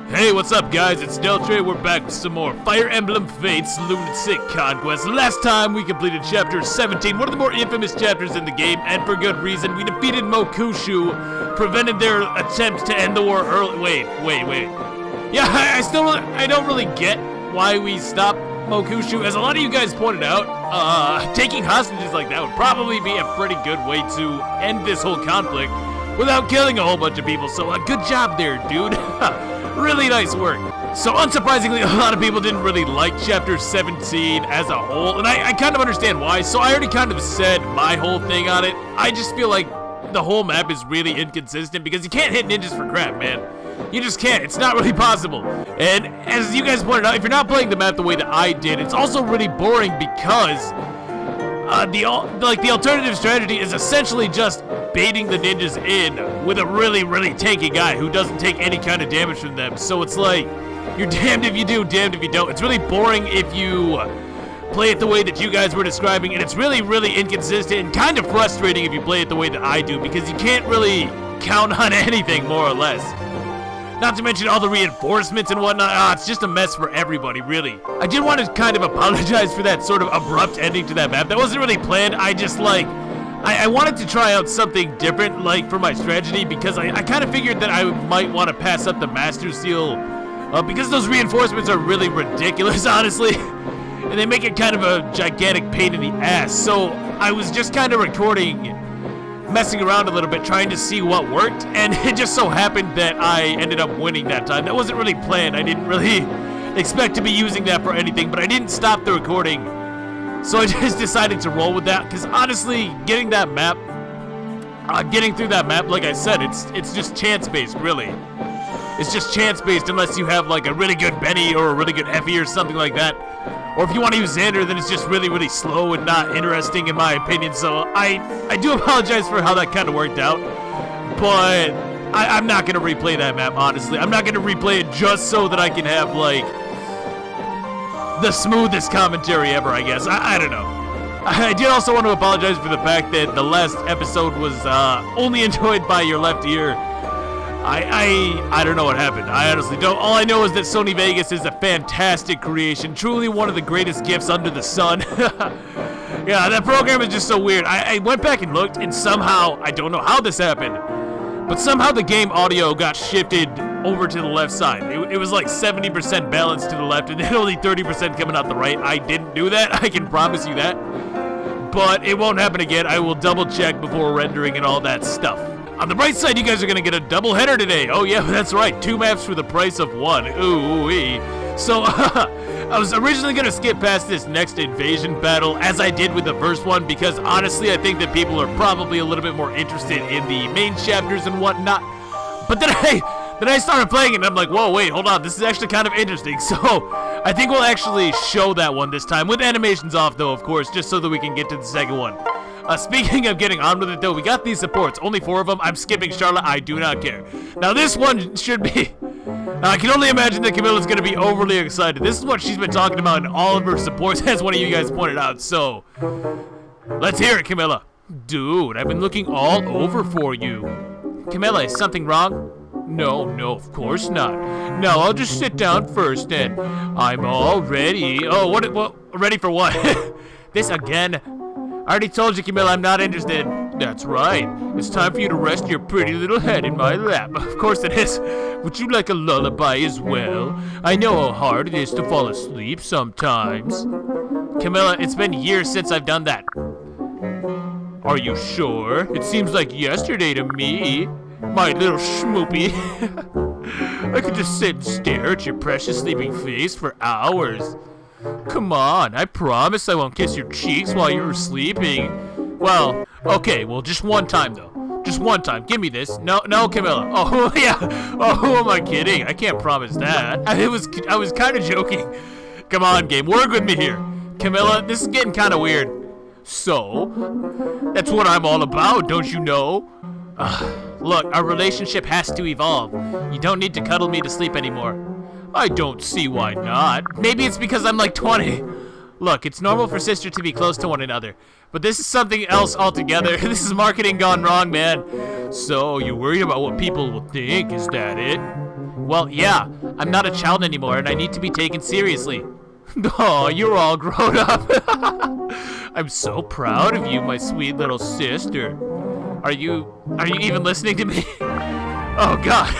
Hey, what's up guys, it's Deltre. We're back with some more Fire Emblem Fates Lunatic Conquest. Last time we completed chapter 17, one of the more infamous chapters in the game, and for good reason. We defeated Mokushu, prevented their attempts to end the war early. Wait. Yeah, I don't really get why we stopped Mokushu. As a lot of you guys pointed out, taking hostages like that would probably be a pretty good way to end this whole conflict without killing a whole bunch of people. So good job there, dude. Really nice work. So unsurprisingly, a lot of people didn't really like chapter 17 as a whole, and I kind of understand why. So I already kind of said my whole thing on it. I just feel like the whole map is really inconsistent because you can't hit ninjas for crap, man. You just can't. It's not really possible. And as you guys pointed out, if you're not playing the map the way that I did, it's also really boring because the alternative strategy is essentially just baiting the ninjas in with a really tanky guy who doesn't take any kind of damage from them. So it's like, you're damned if you do, damned if you don't. It's really boring if you play it the way that you guys were describing, and it's really inconsistent and kind of frustrating if you play it the way that I do, because you can't really count on anything, more or less. Not to mention all the reinforcements and whatnot. It's just a mess for everybody, really. I did want to kind of apologize for that sort of abrupt ending to that map. That wasn't really planned. I just I wanted to try out something different, for my strategy, because I kind of figured that I might want to pass up the Master Seal, because those reinforcements are really ridiculous, honestly, and they make it kind of a gigantic pain in the ass. So I was just kind of messing around a little bit, trying to see what worked, and it just so happened that I ended up winning that time. That wasn't really planned. I didn't really expect to be using that for anything, but I didn't stop the recording. So I just decided to roll with that, because honestly, getting through that map, like I said, it's just chance-based, really. It's just chance-based unless you have like a really good Benny or a really good Effie or something like that. Or if you want to use Xander, then it's just really slow and not interesting in my opinion. So I do apologize for how that kind of worked out, but I'm not going to replay that map, honestly. I'm not going to replay it just so that I can have like the smoothest commentary ever, I guess. I don't know. I did also want to apologize for the fact that the last episode was only enjoyed by your left ear. I don't know what happened. I honestly don't. All I know is that Sony Vegas is a fantastic creation. Truly one of the greatest gifts under the sun. Yeah, that program is just so weird. I went back and looked, and somehow, I don't know how this happened, but somehow the game audio got shifted over to the left side. It was like 70% balanced to the left, and then only 30% coming out the right. I didn't do that. I can promise you that. But it won't happen again. I will double check before rendering and all that stuff. On the bright side, you guys are going to get a double header today. Oh yeah, that's right. 2 maps for the price of 1. Ooh-wee. So, I was originally going to skip past this next invasion battle, as I did with the first one, because honestly, I think that people are probably a little bit more interested in the main chapters and whatnot. But then I started playing it, and I'm like, whoa, wait, hold on. This is actually kind of interesting. So, I think we'll actually show that one this time, with animations off, though, of course, just so that we can get to the second one. Speaking of getting on with it, though, we got these supports. Only 4 of them. I'm skipping Charlotte. I do not care. Now, this one should be... I can only imagine that Camilla's going to be overly excited. This is what she's been talking about in all of her supports, as one of you guys pointed out. So, let's hear it, Camilla. Dude, I've been looking all over for you. Camilla, is something wrong? No, of course not. Now, I'll just sit down first, and I'm all ready. Oh, what ready for what? This again? I already told you, Camilla, I'm not interested. That's right. It's time for you to rest your pretty little head in my lap. Of course it is. Would you like a lullaby as well? I know how hard it is to fall asleep sometimes. Camilla, it's been years since I've done that. Are you sure? It seems like yesterday to me. My little schmoopy. I could just sit and stare at your precious sleeping face for hours. Come on, I promise I won't kiss your cheeks while you're sleeping. Well, okay, just one time though. Just one time. Give me this. No, Camilla. Oh, yeah. Oh, who am I kidding? I can't promise that. I was kind of joking. Come on, game. Work with me here. Camilla, this is getting kind of weird. So, that's what I'm all about, don't you know? Look, our relationship has to evolve. You don't need to cuddle me to sleep anymore. I don't see why not. Maybe it's because I'm like 20. Look, it's normal for sisters to be close to one another, but this is something else altogether. This is marketing gone wrong, man. So, you're worried about what people will think, is that it? Well, yeah, I'm not a child anymore and I need to be taken seriously. Oh, you're all grown up. I'm so proud of you, my sweet little sister. Are you even listening to me? Oh, God.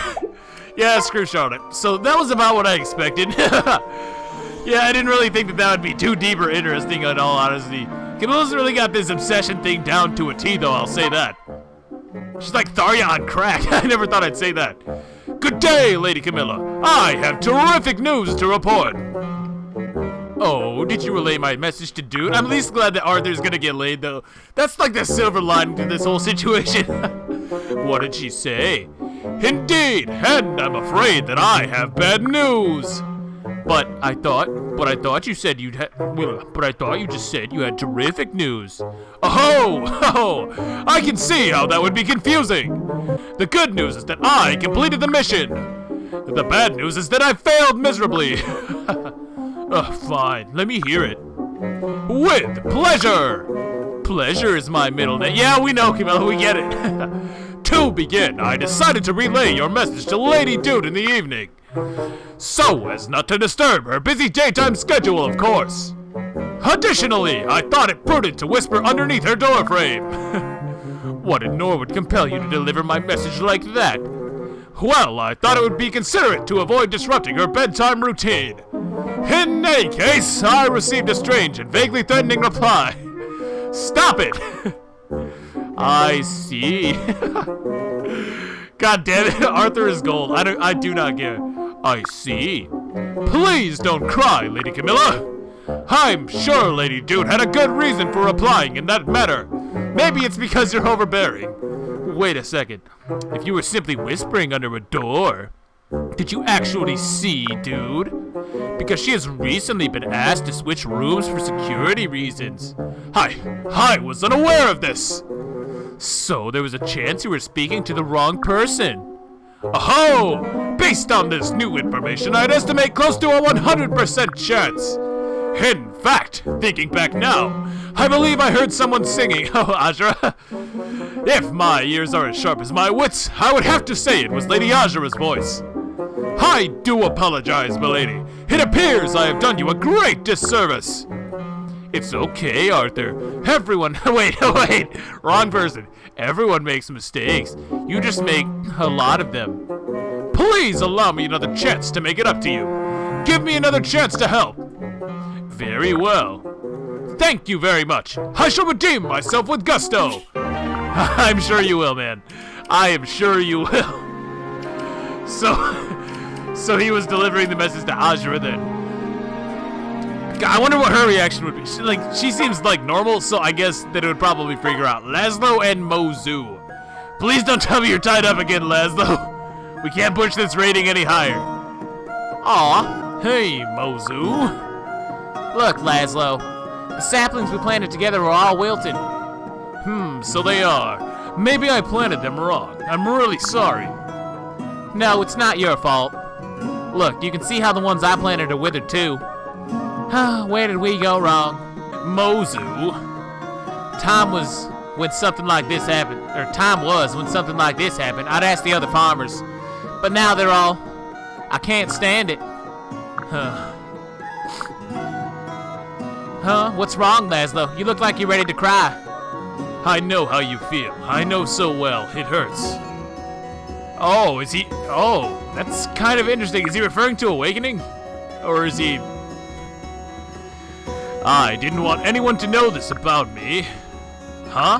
Yeah, screw Charlotte. So that was about what I expected. Yeah, I didn't really think that would be too deep or interesting, in all honesty. Camilla's really got this obsession thing down to a T, though, I'll say that. She's like Tharya on crack. I never thought I'd say that. Good day, Lady Camilla. I have terrific news to report. Oh, did you relay my message to Dude? I'm at least glad that Arthur's gonna get laid, though. That's like the silver lining to this whole situation. What did she say? Indeed, and I'm afraid that I have bad news. But I thought you said I thought you just said you had terrific news. Oh, I can see how that would be confusing. The good news is that I completed the mission. The bad news is that I failed miserably. Fine, let me hear it. With pleasure. Pleasure is my middle name. Yeah, we know, Camilla, we get it. To begin, I decided to relay your message to Lady Dude in the evening. So as not to disturb her busy daytime schedule, of course. Additionally, I thought it prudent to whisper underneath her doorframe. What in Nor would compel you to deliver my message like that? Well, I thought it would be considerate to avoid disrupting her bedtime routine. In any case, I received a strange and vaguely threatening reply. Stop it! I see. God damn it, Arthur is gold. I do not care. I see. Please don't cry, Lady Camilla. I'm sure Lady Dude had a good reason for replying in that manner. Maybe it's because you're overbearing. Wait a second. If you were simply whispering under a door, did you actually see, Dude? Because she has recently been asked to switch rooms for security reasons. I was unaware of this. So there was a chance you were speaking to the wrong person. Oh! Based on this new information, I'd estimate close to a 100% chance. In fact, thinking back now, I believe I heard someone singing. Oh, Azura. If my ears are as sharp as my wits, I would have to say it was Lady Azura's voice. I do apologize, milady. It appears I have done you a great disservice. It's okay, Arthur. Everyone, wait, wrong person. Everyone makes mistakes. You just make a lot of them. Please allow me another chance to make it up to you. Give me another chance to help. Very well. Thank you very much. I shall redeem myself with gusto. I'm sure you will, man. I am sure you will. So he was delivering the message to Azura then. God, I wonder what her reaction would be. She seems like normal, so I guess that it would probably freak her out. Laszlo and Mozu. Please don't tell me you're tied up again, Laszlo. We can't push this rating any higher. Aw, hey, Mozu. Look, Laszlo. The saplings we planted together are all wilted. So they are. Maybe I planted them wrong. I'm really sorry. No, it's not your fault. Look, you can see how the ones I planted are withered too. Where did we go wrong? Mozu. Time was when something like this happened. I'd ask the other farmers. But now they're all, I can't stand it. What's wrong, Laszlo? You look like you're ready to cry. I know how you feel. I know so well. It hurts. Oh, is he? Oh, that's kind of interesting. Is he referring to awakening? Or is he? I didn't want anyone to know this about me. Huh?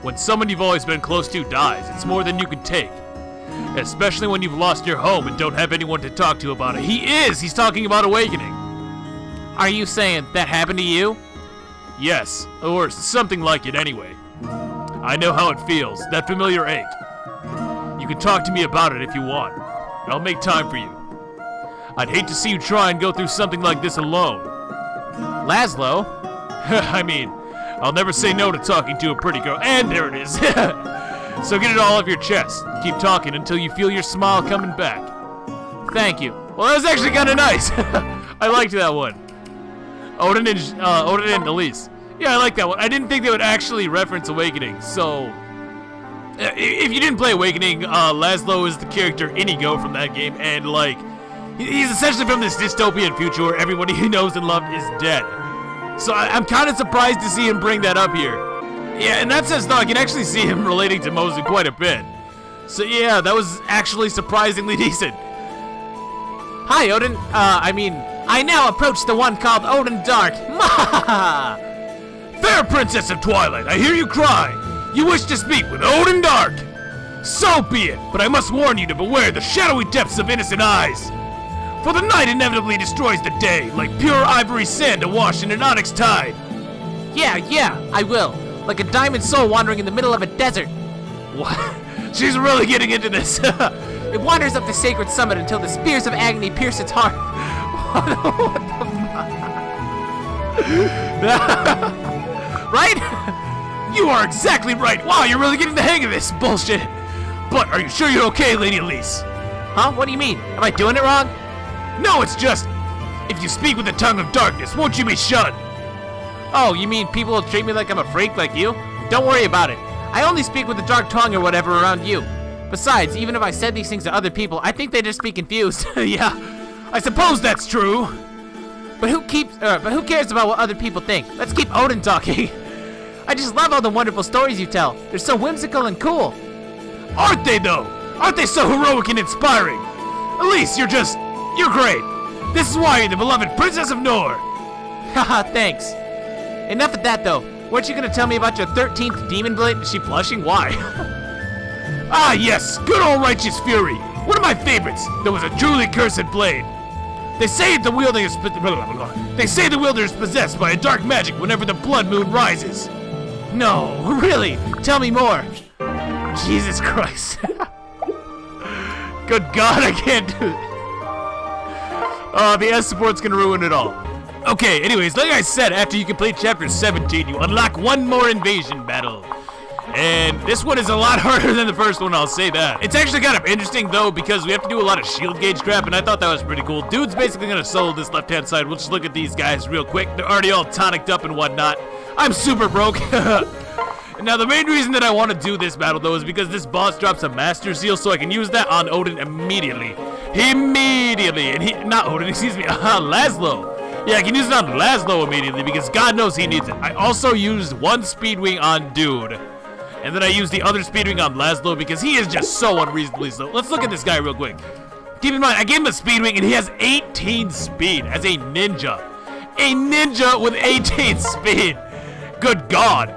When someone you've always been close to dies, it's more than you can take. Especially when you've lost your home and don't have anyone to talk to about it. He's talking about awakening. Are you saying that happened to you? Yes, or something like it anyway. I know how it feels, that familiar ache. You can talk to me about it if you want. I'll make time for you. I'd hate to see you try and go through something like this alone. Laszlo? I mean, I'll never say no to talking to a pretty girl. And there it is. So get it all off your chest. Keep talking until you feel your smile coming back. Thank you. Well, that was actually kind of nice. I liked that one. Odin and Elise. Yeah, I like that one. I didn't think they would actually reference Awakening, so If you didn't play Awakening, Laszlo is the character Inigo from that game, and like, he's essentially from this dystopian future where everybody he knows and loved is dead. So I'm kind of surprised to see him bring that up here. Yeah, in that sense though, I can actually see him relating to Mozu quite a bit. So yeah, that was actually surprisingly decent. Hi, Odin. I now approach the one called Odin Dark. Fair Princess of Twilight, I hear you cry. You wish to speak with Odin Dark. So be it, but I must warn you to beware the shadowy depths of innocent eyes. For the night inevitably destroys the day, like pure ivory sand awash in an onyx tide. Yeah, I will. Like a diamond soul wandering in the middle of a desert. What? She's really getting into this. It wanders up the sacred summit until the spears of agony pierce its heart. What the fuck? Right? You are exactly right. Wow, you're really getting the hang of this bullshit. But are you sure you're okay, Lady Elise? Huh? What do you mean? Am I doing it wrong? No, it's just, if you speak with the tongue of darkness, won't you be shunned? Oh, you mean people will treat me like I'm a freak like you? Don't worry about it. I only speak with the dark tongue or whatever around you. Besides, even if I said these things to other people, I think they'd just be confused. Yeah, I suppose that's true. But who cares about what other people think? Let's keep Odin talking. I just love all the wonderful stories you tell. They're so whimsical and cool. Aren't they though? Aren't they so heroic and inspiring? Elise, you're great. This is why you're the beloved Princess of Nor. Haha, thanks. Enough of that though. Weren't you gonna tell me about your 13th demon blade? Is she blushing? Why? Ah yes, good old righteous fury. One of my favorites. There was a truly cursed blade. They say the wielder is possessed by a dark magic whenever the blood moon rises. No, really? Tell me more. Jesus Christ. Good God, I can't do it. The S support's gonna ruin it all. Okay, anyways, like I said, after you complete chapter 17, you unlock one more invasion battle. And this one is a lot harder than the first one, I'll say that. It's actually kind of interesting, though, because we have to do a lot of shield gauge crap, and I thought that was pretty cool. Dude's basically gonna solo this left-hand side. We'll just look at these guys real quick. They're already all tonicked up and whatnot. I'm super broke. Now, the main reason that I want to do this battle, though, is because this boss drops a Master Seal, so I can use that on Odin immediately. And not Odin, excuse me, Laszlo. Yeah, I can use it on Laszlo immediately, because God knows he needs it. I also used one Speedwing on Dude. And then I used the other Speedwing on Laszlo because he is just so unreasonably slow. Let's look at this guy real quick. Keep in mind, I gave him a Speedwing and he has 18 speed as a ninja. A ninja with 18 speed. Good God.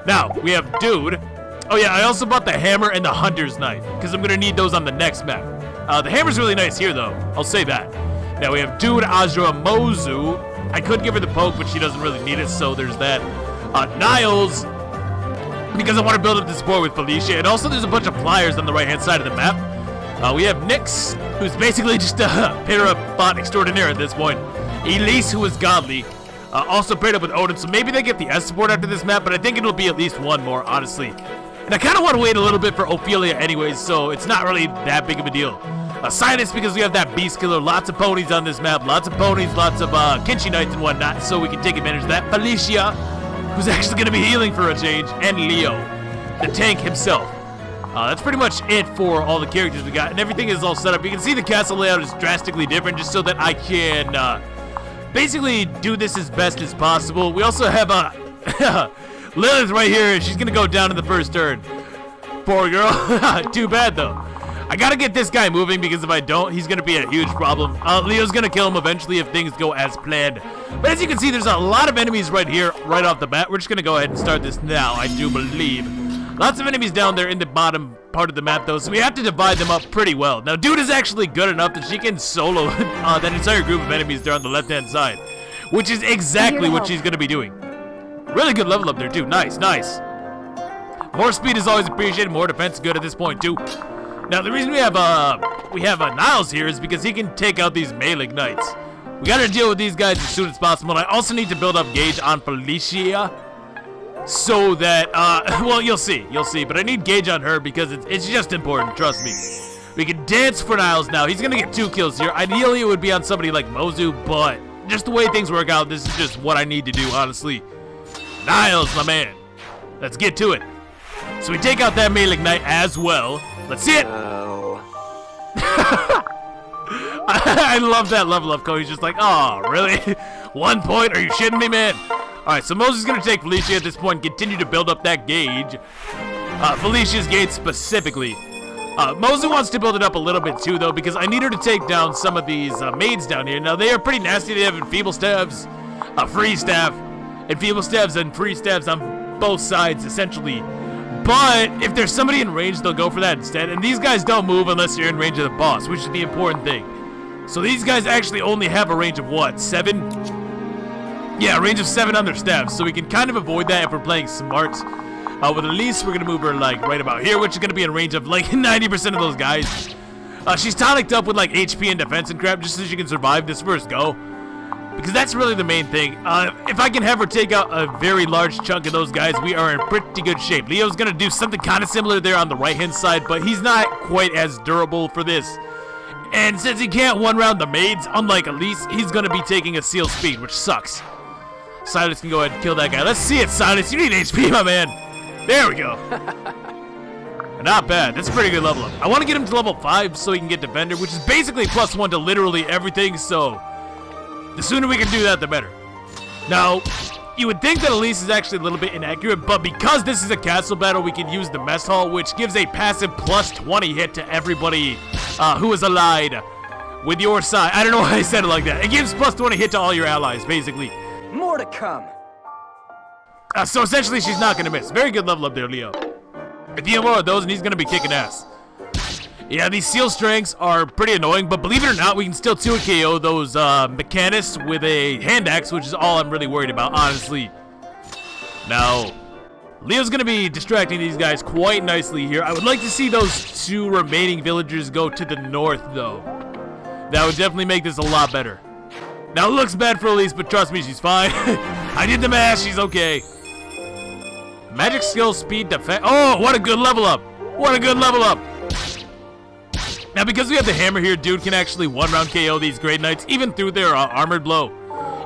Now, we have Dude. Oh yeah, I also bought the hammer and the hunter's knife because I'm going to need those on the next map. The hammer's really nice here though. I'll say that. Now we have Dude, Azra, Mozu. I could give her the poke, but she doesn't really need it, so there's that. Niles, because I want to build up the support with Felicia. And also there's a bunch of flyers on the right-hand side of the map. We have Nyx, who's basically just a Parabot extraordinaire at this point. Elise, who is godly. Also paired up with Odin, so maybe they get the S support after this map, but I think it'll be at least one more, honestly. And I kind of want to wait a little bit for Ophelia anyways, so it's not really that big of a deal. Silence, because we have that Beast Killer, lots of ponies on this map, lots of ponies, lots of Kinshi Knights and whatnot, so we can take advantage of that. Felicia, who's actually going to be healing for a change, and Leo, the tank himself. That's pretty much it for all the characters we got, and everything is all set up. You can see the castle layout is drastically different, just so that I can basically do this as best as possible. We also have Lilith right here. She's going to go down in the first turn. Poor girl. Too bad, though. I got to get this guy moving, because if I don't, he's going to be a huge problem. Leo's going to kill him eventually if things go as planned. But as you can see, there's a lot of enemies right here, right off the bat. We're just going to go ahead and start this now, I do believe. Lots of enemies down there in the bottom part of the map, though, so we have to divide them up pretty well. Now, Dude is actually good enough that she can solo that entire group of enemies there on the left-hand side, which is exactly what she's going to be doing. Really good level up there, too. Nice, nice. More speed is always appreciated. More defense is good at this point, too. Now, the reason we have Niles here is because he can take out these melee knights. We got to deal with these guys as soon as possible. And I also need to build up gauge on Felicia, so that, well, you'll see, but I need gauge on her because it's just important, trust me. We can dance for Niles now. He's gonna get 2 kills here. Ideally, it would be on somebody like Mozu, but just the way things work out, this is just what I need to do, honestly. Niles, my man. Let's get to it. So we take out that Malignite Knight as well. Let's see it! Oh. I love that level up, Cody's just like, oh, really? 1 point? Are you shitting me, man? Alright, so Moses is going to take Felicia at this point, continue to build up that gauge. Felicia's gauge specifically. Moses wants to build it up a little bit too, though, because I need her to take down some of these maids down here. Now, they are pretty nasty. They have enfeeble staves, free staff, enfeeble staves, and free staves on both sides, essentially. But if there's somebody in range, they'll go for that instead. And these guys don't move unless you're in range of the boss, which is the important thing. So these guys actually only have a range of what, 7? Yeah, a range of 7 on their staffs. So we can kind of avoid that if we're playing smart. With Elise, we're going to move her like right about here, which is going to be in range of like 90% of those guys. She's tonicked up with like HP and defense and crap just so she can survive this first go. Because that's really the main thing. If I can have her take out a very large chunk of those guys, we are in pretty good shape. Leo's going to do something kind of similar there on the right-hand side, but he's not quite as durable for this. And since he can't one-round the maids, unlike Elise, he's going to be taking a seal speed, which sucks. Silas can go ahead and kill that guy. Let's see it, Silas. You need HP, my man. There we go. Not bad. That's a pretty good level up. I want to get him to level 5 so he can get Defender, which is basically +1 to literally everything, so the sooner we can do that, the better. Now, you would think that Elise is actually a little bit inaccurate, but because this is a castle battle, we can use the mess hall, which gives a passive +20 hit to everybody who is allied with your side. I don't know why I said it like that. It gives +20 hit to all your allies, basically. More to come. So essentially, she's not going to miss. Very good level up there, Leo. A few more of those, and he's going to be kicking ass. Yeah, these seal strengths are pretty annoying, but believe it or not, we can still 2-KO those mechanists with a hand axe, which is all I'm really worried about, honestly. Now, Leo's going to be distracting these guys quite nicely here. I would like to see those 2 remaining villagers go to the north, though. That would definitely make this a lot better. Now, it looks bad for Elise, but trust me, she's fine. I did the math, she's okay. Magic skill, speed, defense. Oh, what a good level up. What a good level up. Now, because we have the hammer here, dude can actually one-round KO these Great Knights, even through their armored blow.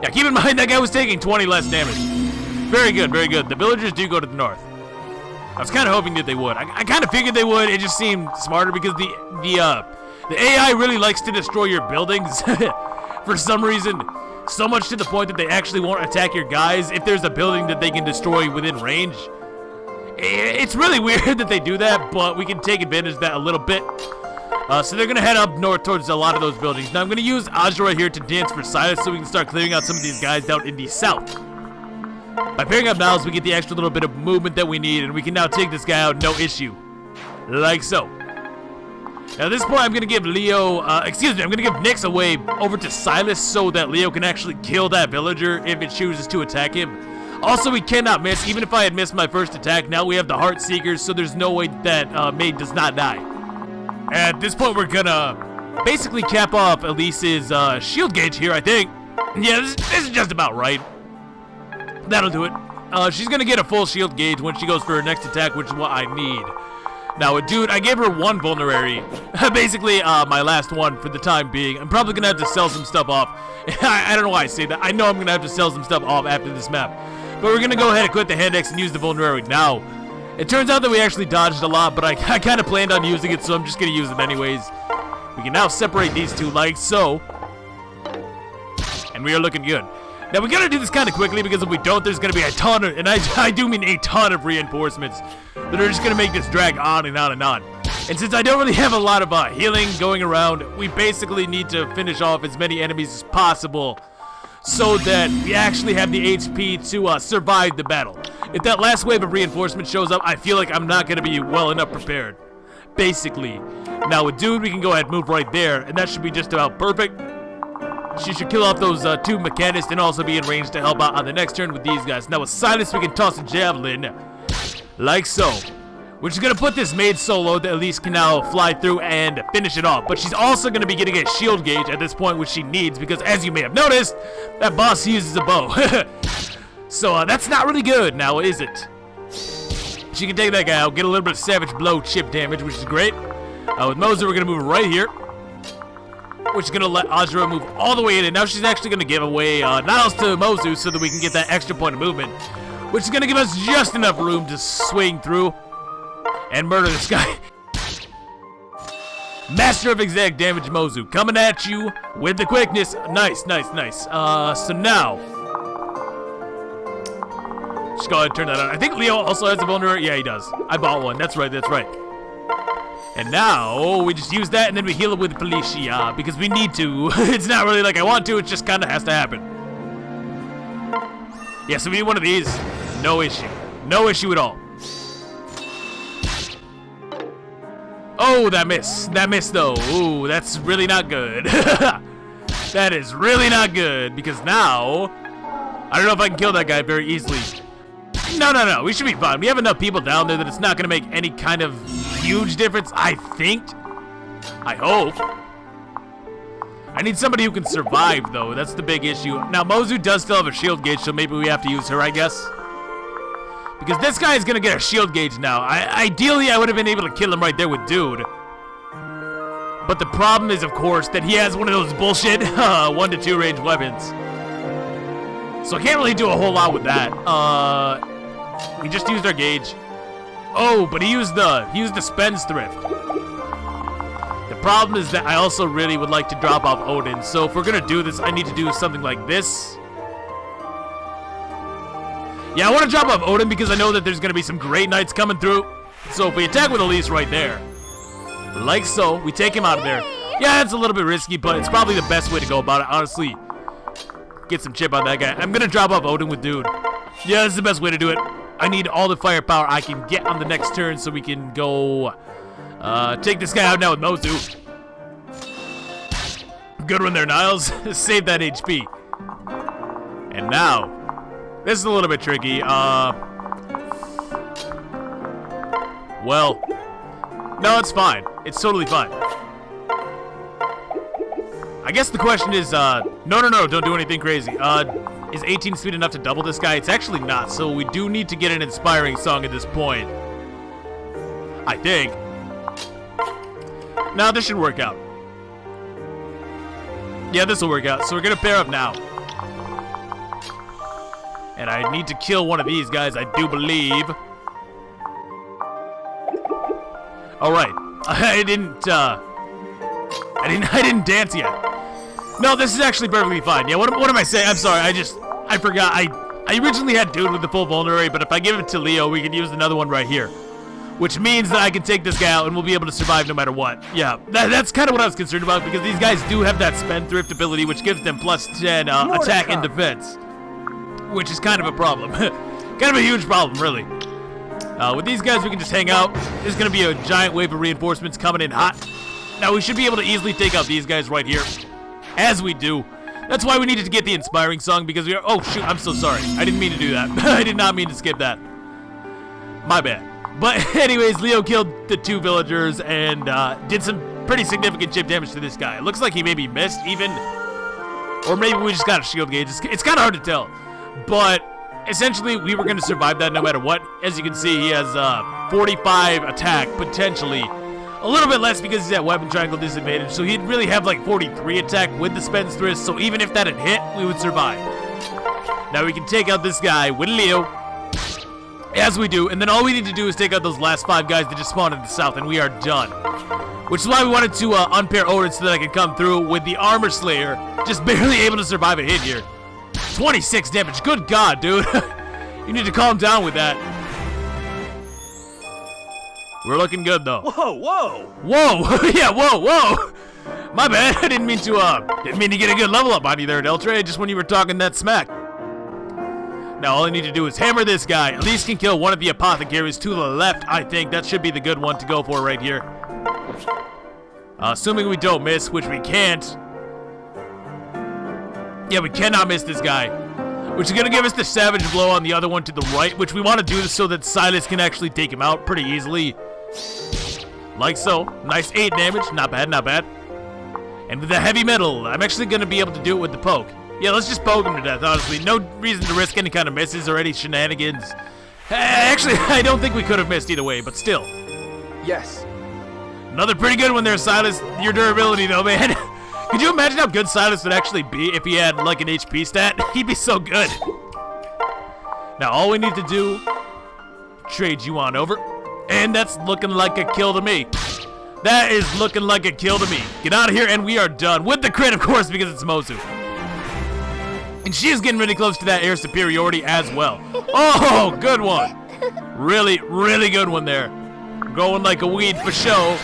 Yeah, keep in mind, that guy was taking 20 less damage. Very good, very good. The villagers do go to the north. I was kind of hoping that they would. I kind of figured they would. It just seemed smarter because the AI really likes to destroy your buildings for some reason. So much to the point that they actually won't attack your guys if there's a building that they can destroy within range. It's really weird that they do that, but we can take advantage of that a little bit. So they're going to head up north towards a lot of those buildings. Now I'm going to use Azura here to dance for Silas so we can start clearing out some of these guys down in the south. By pairing up Niles, we get the extra little bit of movement that we need, and we can now take this guy out no issue. Like so. Now at this point, I'm going to give I'm going to give Nyx away over to Silas so that Leo can actually kill that villager if it chooses to attack him. Also, we cannot miss. Even if I had missed my first attack, now we have the Heart Seekers, so there's no way that maid does not die. At this point, we're going to basically cap off Elise's shield gauge here, I think. Yeah, this is just about right. That'll do it. She's going to get a full shield gauge when she goes for her next attack, which is what I need. Now, dude, I gave her 1 vulnerary. Basically, my last one for the time being. I'm probably going to have to sell some stuff off. I don't know why I say that. I know I'm going to have to sell some stuff off after this map. But we're going to go ahead and quit the hand axe and use the vulnerary now. It turns out that we actually dodged a lot, but I kind of planned on using it, so I'm just going to use it anyways. We can now separate these two like so. And we are looking good. Now, we got to do this kind of quickly, because if we don't, there's going to be a ton of, and I do mean a ton of reinforcements that are just going to make this drag on and on and on. And since I don't really have a lot of healing going around, we basically need to finish off as many enemies as possible so that we actually have the HP to survive the battle. If that last wave of reinforcement shows up, I feel like I'm not going to be well enough prepared. Basically. Now, with Dude, we can go ahead and move right there, and that should be just about perfect. She should kill off those 2 mechanists and also be in range to help out on the next turn with these guys. Now with Silas, we can toss a javelin, like so. Which is going to put this maid solo that Elise can now fly through and finish it off. But she's also going to be getting a shield gauge at this point, which she needs, because as you may have noticed, that boss uses a bow. So that's not really good now, is it? She can take that guy out, get a little bit of savage blow chip damage, which is great. With Moser, we're going to move right here, which is going to let Azura move all the way in. And now she's actually going to give away Niles to Mozu so that we can get that extra point of movement, which is going to give us just enough room to swing through. and murder this guy. Master of exact damage Mozu coming at you with the quickness. Nice, nice, nice. So now, just go ahead and turn that on. I think Leo also has a vulnerability. Yeah, he does. I bought one. That's right, that's right. And now, we just use that and then we heal it with Felicia because we need to. It's not really like I want to, it just kind of has to happen. Yeah, so we need one of these. No issue. No issue at all. Oh, that miss. That miss, though. Ooh, that's really not good. That is really not good because now, I don't know if I can kill that guy very easily. No. We should be fine. We have enough people down there that it's not going to make any kind of huge difference, I think. I hope. I need somebody who can survive, though. That's the big issue. Now, Mozu does still have a shield gauge, so maybe we have to use her, I guess. Because this guy is going to get a shield gauge now. Ideally, I would have been able to kill him right there with Dude. But the problem is, of course, that he has one of those bullshit 1 to 2 range weapons. So I can't really do a whole lot with that. We just used our gauge. Oh, but he used the Spendthrift. The problem is that I also really would like to drop off Odin. So if we're gonna do this, I need to do something like this. Yeah, I want to drop off Odin because I know that there's gonna be some great knights coming through. So if we attack with Elise right there, like so, we take him out of there. Yeah, it's a little bit risky, but it's probably the best way to go about it, honestly. Get some chip on that guy. I'm gonna drop off Odin with Dude. Yeah, this is the best way to do it. I need all the firepower I can get on the next turn so we can go take this guy out now with Mozu. Good one there, Niles. Save that HP. And now, this is a little bit tricky. Well, no, it's fine. It's totally fine. I guess the question is, no, don't do anything crazy. Is 18 speed enough to double this guy? It's actually not, so we do need to get an inspiring song at this point. I think. Now, this should work out. Yeah, this will work out. So we're going to pair up now. And I need to kill one of these guys, I do believe. Alright. I didn't dance yet. No, this is actually perfectly fine. Yeah, what am I saying? I'm sorry, I forgot. I originally had Dude with the full vulnerary, but if I give it to Leo, we can use another one right here. Which means that I can take this guy out and we'll be able to survive no matter what. Yeah, that's kind of what I was concerned about because these guys do have that Spendthrift ability, which gives them plus 10 attack and defense. Which is kind of a problem. Kind of a huge problem, really. With these guys, we can just hang out. There's going to be a giant wave of reinforcements coming in hot. Now, we should be able to easily take out these guys right here. As we do. That's why we needed to get the inspiring song because we are... Oh, shoot, I'm so sorry. I didn't mean to do that. I did not mean to skip that. My bad. But anyways, Leo killed the 2 villagers and did some pretty significant chip damage to this guy. It looks like he maybe missed even. Or maybe we just got a shield gauge. It's kind of hard to tell. But essentially, we were going to survive that no matter what. As you can see, he has 45 attack, potentially. A little bit less because he's at weapon triangle disadvantage. So he'd really have like 43 attack with the Spendthrift. So even if that had hit, we would survive. Now we can take out this guy with Leo. As we do. And then all we need to do is take out those last 5 guys that just spawned in the south. And we are done. Which is why we wanted to unpair Odin so that I could come through with the Armor Slayer. Just barely able to survive a hit here. 26 damage. Good God, dude. You need to calm down with that. We're looking good, though. Whoa! Whoa! Yeah, whoa! My bad. I didn't mean to get a good level up on you there, Deltre, just when you were talking that smack. Now, all I need to do is hammer this guy. At least can kill one of the apothecaries to the left, I think. That should be the good one to go for right here. Assuming we don't miss, which we can't. Yeah, we cannot miss this guy. Which is going to give us the Savage Blow on the other one to the right, which we want to do so that Silas can actually take him out pretty easily. Like so. Nice 8 damage. Not bad, not bad. And with the heavy metal, I'm actually going to be able to do it with the poke. Yeah, let's just poke him to death, honestly. No reason to risk any kind of misses or any shenanigans. Actually, I don't think we could have missed either way, but still. Yes. Another pretty good one there, Silas. Your durability, though, man. Could you imagine how good Silas would actually be if he had, like, an HP stat? He'd be so good. Now, all we need to do, trade you on over. And that's looking like a kill to me. That is looking like a kill to me. Get out of here, and we are done. With the crit, of course, because it's Mozu. And she is getting really close to that air superiority as well. Oh, good one. Really, really good one there. Going like a weed for show.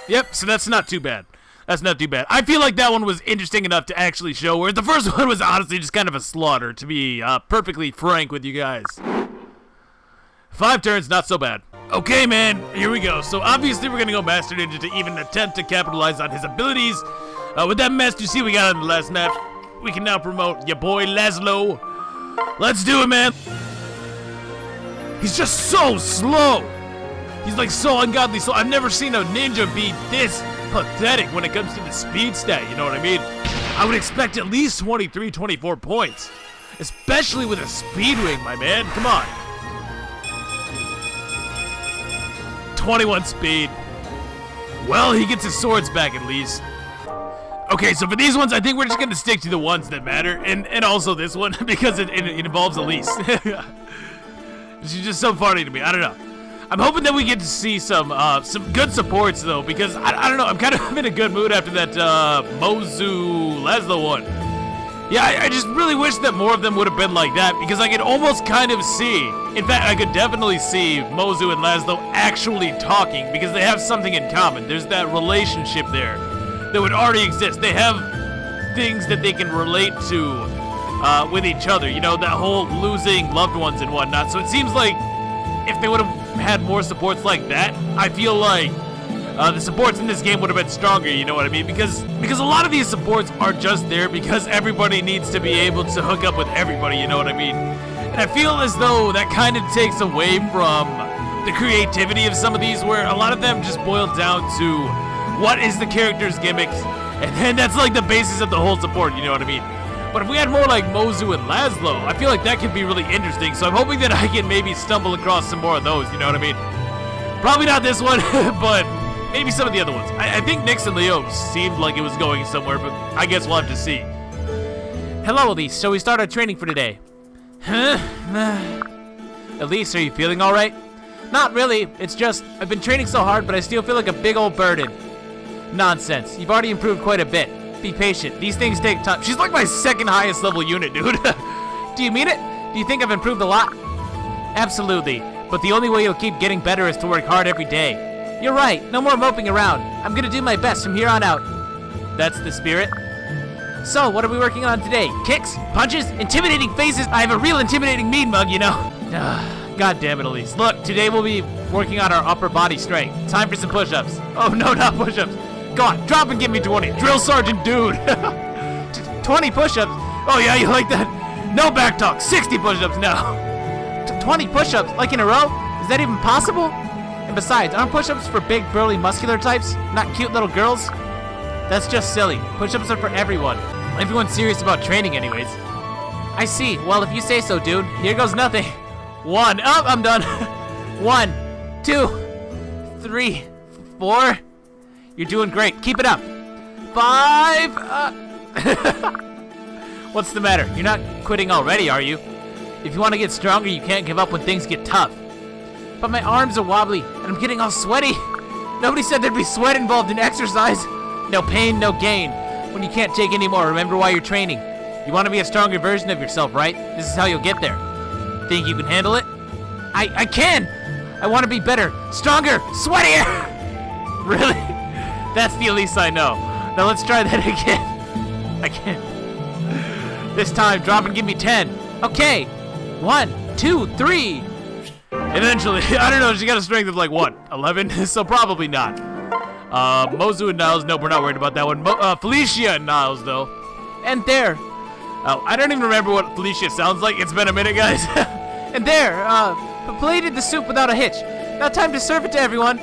Yep, so that's not too bad. That's not too bad. I feel like that one was interesting enough to actually show, whereas the first one was honestly just kind of a slaughter, to be perfectly frank with you guys. 5 turns, not so bad. Okay, man, here we go. So obviously we're gonna go Master Ninja to even attempt to capitalize on his abilities. With that Master C we got on the last map, we can now promote your boy Laszlo. Let's do it, man. He's just so slow. He's like so ungodly slow. I've never seen a ninja be this pathetic when it comes to the speed stat, you know what I mean? I would expect at least 23, 24 points. Especially with a speed ring, my man. Come on. 21 speed. Well, he gets his swords back at least. Okay, so for these ones, I think we're just gonna stick to the ones that matter, and also this one because it involves Elise. She's just so funny to me. I don't know. I'm hoping that we get to see some good supports though, because I don't know. I'm kind of in a good mood after that Mozu Laszlo one. Yeah, I just really wish that more of them would have been like that, because I could almost kind of see, in fact, I could definitely see Mozu and Laszlo actually talking, because they have something in common. There's that relationship there that would already exist. They have things that they can relate to with each other, you know, that whole losing loved ones and whatnot. So it seems like if they would have had more supports like that, I feel like the supports in this game would have been stronger, you know what I mean? Because a lot of these supports are just there because everybody needs to be able to hook up with everybody, you know what I mean? And I feel as though that kind of takes away from the creativity of some of these, where a lot of them just boil down to what is the character's gimmicks, and then that's like the basis of the whole support, you know what I mean? But if we had more like Mozu and Laszlo, I feel like that could be really interesting, so I'm hoping that I can maybe stumble across some more of those, you know what I mean? Probably not this one, but maybe some of the other ones. I think Nyx and Leo seemed like it was going somewhere, but I guess we'll have to see. Hello, Elise. So we start our training for today. Huh? Elise, are you feeling all right? Not really. It's just, I've been training so hard, but I still feel like a big old burden. Nonsense. You've already improved quite a bit. Be patient. These things take time. She's like my second highest level unit, dude. Do you mean it? Do you think I've improved a lot? Absolutely. But the only way you'll keep getting better is to work hard every day. You're right. No more moping around. I'm gonna do my best from here on out. That's the spirit. So, what are we working on today? Kicks? Punches? Intimidating faces? I have a real intimidating mean mug, you know? God damn it, Elise. Look, today we'll be working on our upper body strength. Time for some push-ups. Oh, no, not push-ups. Go on, drop and give me 20. Drill sergeant dude. 20 push-ups? Oh, yeah, you like that? No back talk. 60 push-ups now. 20 push-ups, like in a row? Is that even possible? And besides, aren't push-ups for big, burly, muscular types? Not cute little girls? That's just silly. Push-ups are for everyone. Everyone's serious about training anyways. I see. Well, if you say so, dude. Here goes nothing. 1. Oh, I'm done. 1, 2, 3, 4. You're doing great. Keep it up. 5. What's the matter? You're not quitting already, are you? If you want to get stronger, you can't give up when things get tough. But my arms are wobbly, and I'm getting all sweaty. Nobody said there'd be sweat involved in exercise. No pain, no gain. When you can't take any more, remember why you're training. You want to be a stronger version of yourself, right? This is how you'll get there. Think you can handle it? I can! I want to be better, stronger, sweatier! Really? That's the Elise I know. Now let's try that again. I can't. This time, drop and give me 10. Okay. 1, 2, 3. Eventually, I don't know, she got a strength of like, what, 11? So probably not. Mozu and Niles, nope, we're not worried about that one. Felicia and Niles, though. And there. Oh, I don't even remember what Felicia sounds like. It's been a minute, guys. And there, plated the soup without a hitch. Now time to serve it to everyone.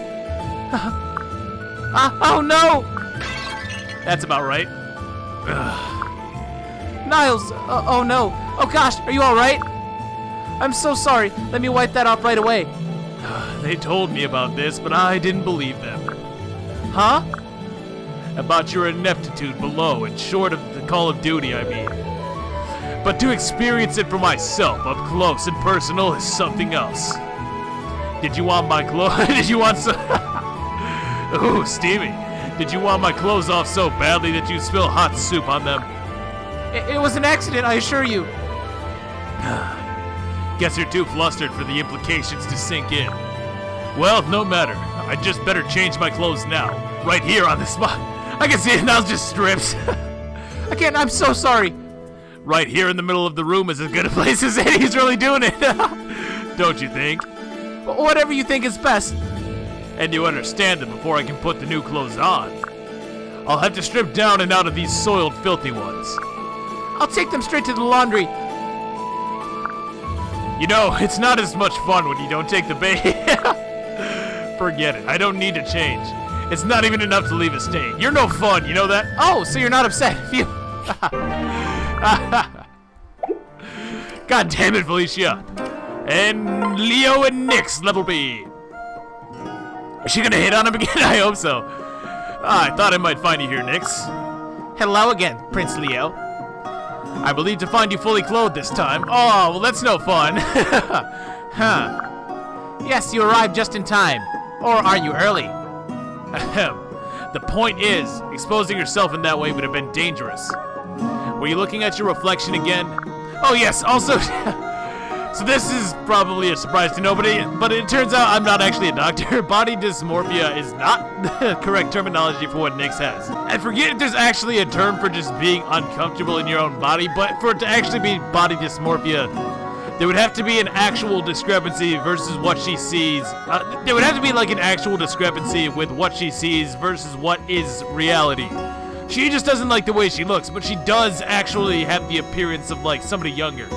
Oh no! That's about right. Niles, oh no. Oh gosh, are you alright? I'm so sorry. Let me wipe that off right away. They told me about this, but I didn't believe them. Huh? About your ineptitude below and short of the Call of Duty, I mean. But to experience it for myself, up close and personal, is something else. Did you want my clothes? Did you want some? Ooh, steamy. Did you want my clothes off so badly that you spill hot soup on them? It was an accident, I assure you. Guess you're too flustered for the implications to sink in. Well, no matter. I just better change my clothes now. Right here on the spot. I can see it now, just strips. Again, I'm so sorry. Right here in the middle of the room is as good a place as any. He's really doing it. Don't you think? Whatever you think is best. And you understand that before I can put the new clothes on, I'll have to strip down and out of these soiled, filthy ones. I'll take them straight to the laundry. You know, it's not as much fun when you don't take the bait. Forget it. I don't need to change. It's not even enough to leave a stain. You're no fun, you know that? Oh, so you're not upset. Phew. God damn it, Felicia. And Leo and Nyx, level B. Is she gonna hit on him again? I hope so. I thought I might find you here, Nyx. Hello again, Prince Leo. I believe to find you fully clothed this time. Oh, well, that's no fun. Huh. Yes, you arrived just in time. Or are you early? Ahem. The point is, exposing yourself in that way would have been dangerous. Were you looking at your reflection again? Oh, yes, also... So this is probably a surprise to nobody, but it turns out I'm not actually a doctor. Body dysmorphia is not the correct terminology for what Nyx has. I forget if there's actually a term for just being uncomfortable in your own body, but for it to actually be body dysmorphia, there would have to be an actual discrepancy versus what she sees. There would have to be like an actual discrepancy with what she sees versus what is reality. She just doesn't like the way she looks, but she does actually have the appearance of like somebody younger.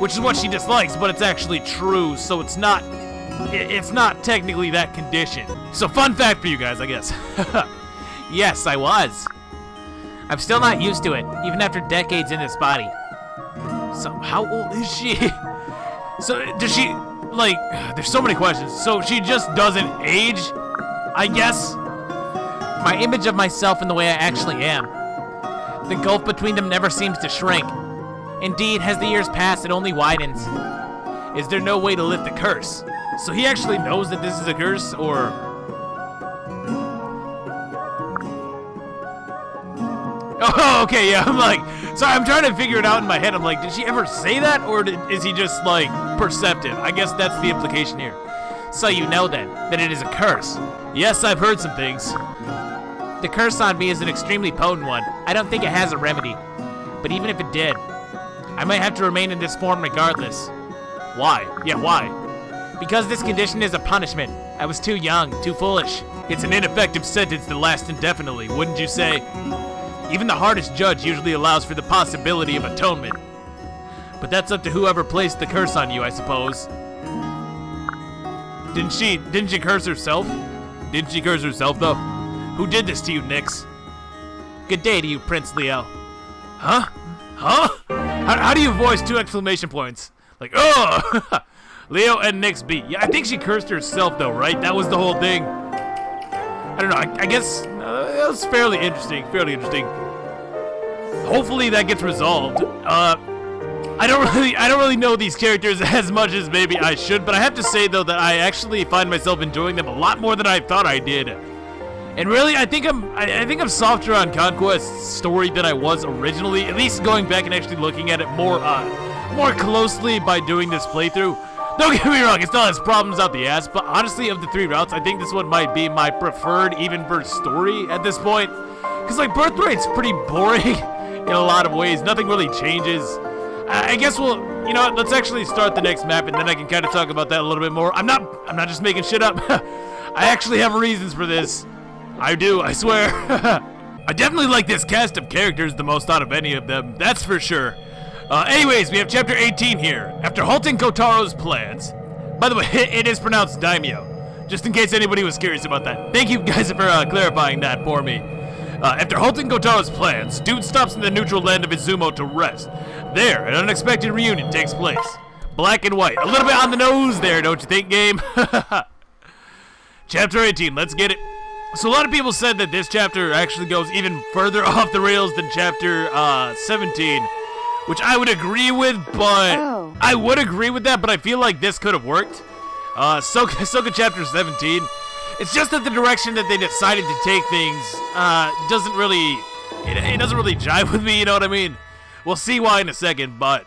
Which is what she dislikes, but it's actually true, so it's not technically that condition. So fun fact for you guys, I guess. Yes, I was. I'm still not used to it, even after decades in this body. So how old is she? So does she, like, there's so many questions. So she just doesn't age, I guess? My image of myself and the way I actually am. The gulf between them never seems to shrink. Indeed, as the years pass, it only widens. Is there no way to lift the curse? So he actually knows that this is a curse, or... Oh, okay, yeah, I'm like... Sorry, I'm trying to figure it out in my head. I'm like, did she ever say that, or is he just, like, perceptive? I guess that's the implication here. So you know, then, that it is a curse. Yes, I've heard some things. The curse on me is an extremely potent one. I don't think it has a remedy. But even if it did, I might have to remain in this form regardless. Why? Yeah, why? Because this condition is a punishment. I was too young, too foolish. It's an ineffective sentence that lasts indefinitely, wouldn't you say? Even the hardest judge usually allows for the possibility of atonement. But that's up to whoever placed the curse on you, I suppose. Didn't she curse herself? Didn't she curse herself, though? Who did this to you, Nyx? Good day to you, Prince Leo. Huh? Huh? How do you voice 2 exclamation points? Like, oh! Leo and Nyx B. Yeah, I think she cursed herself, though, right? That was the whole thing. I don't know. I guess that was fairly interesting. Hopefully that gets resolved. I don't really know these characters as much as maybe I should, but I have to say though that I actually find myself enjoying them a lot more than I thought I did. And really, I think I'm softer on Conquest's story than I was originally. At least going back and actually looking at it more closely by doing this playthrough. Don't get me wrong, it still has problems out the ass, but honestly, of the 3 routes, I think this one might be my preferred, even for story at this point. Because, like, Birthright's pretty boring in a lot of ways. Nothing really changes. I guess we'll, you know what, let's actually start the next map, and then I can kind of talk about that a little bit more. I'm not just making shit up. I actually have reasons for this. I do, I swear. I definitely like this cast of characters the most out of any of them, that's for sure. Anyways, we have chapter 18 here. After halting Kotaro's plans, by the way, it is pronounced daimyo, just in case anybody was curious about that. Thank you guys for clarifying that for me. After halting Kotaro's plans, Dude stops in the neutral land of Izumo to rest. There, an unexpected reunion takes place. Black and white, a little bit on the nose there, don't you think, game? Chapter 18, let's get it. So a lot of people said that this chapter actually goes even further off the rails than chapter 17. Which I would agree with, but I would agree with that, but I feel like this could have worked. Ahsoka Chapter 17. It's just that the direction that they decided to take things doesn't really, it doesn't really jive with me, you know what I mean? We'll see why in a second, but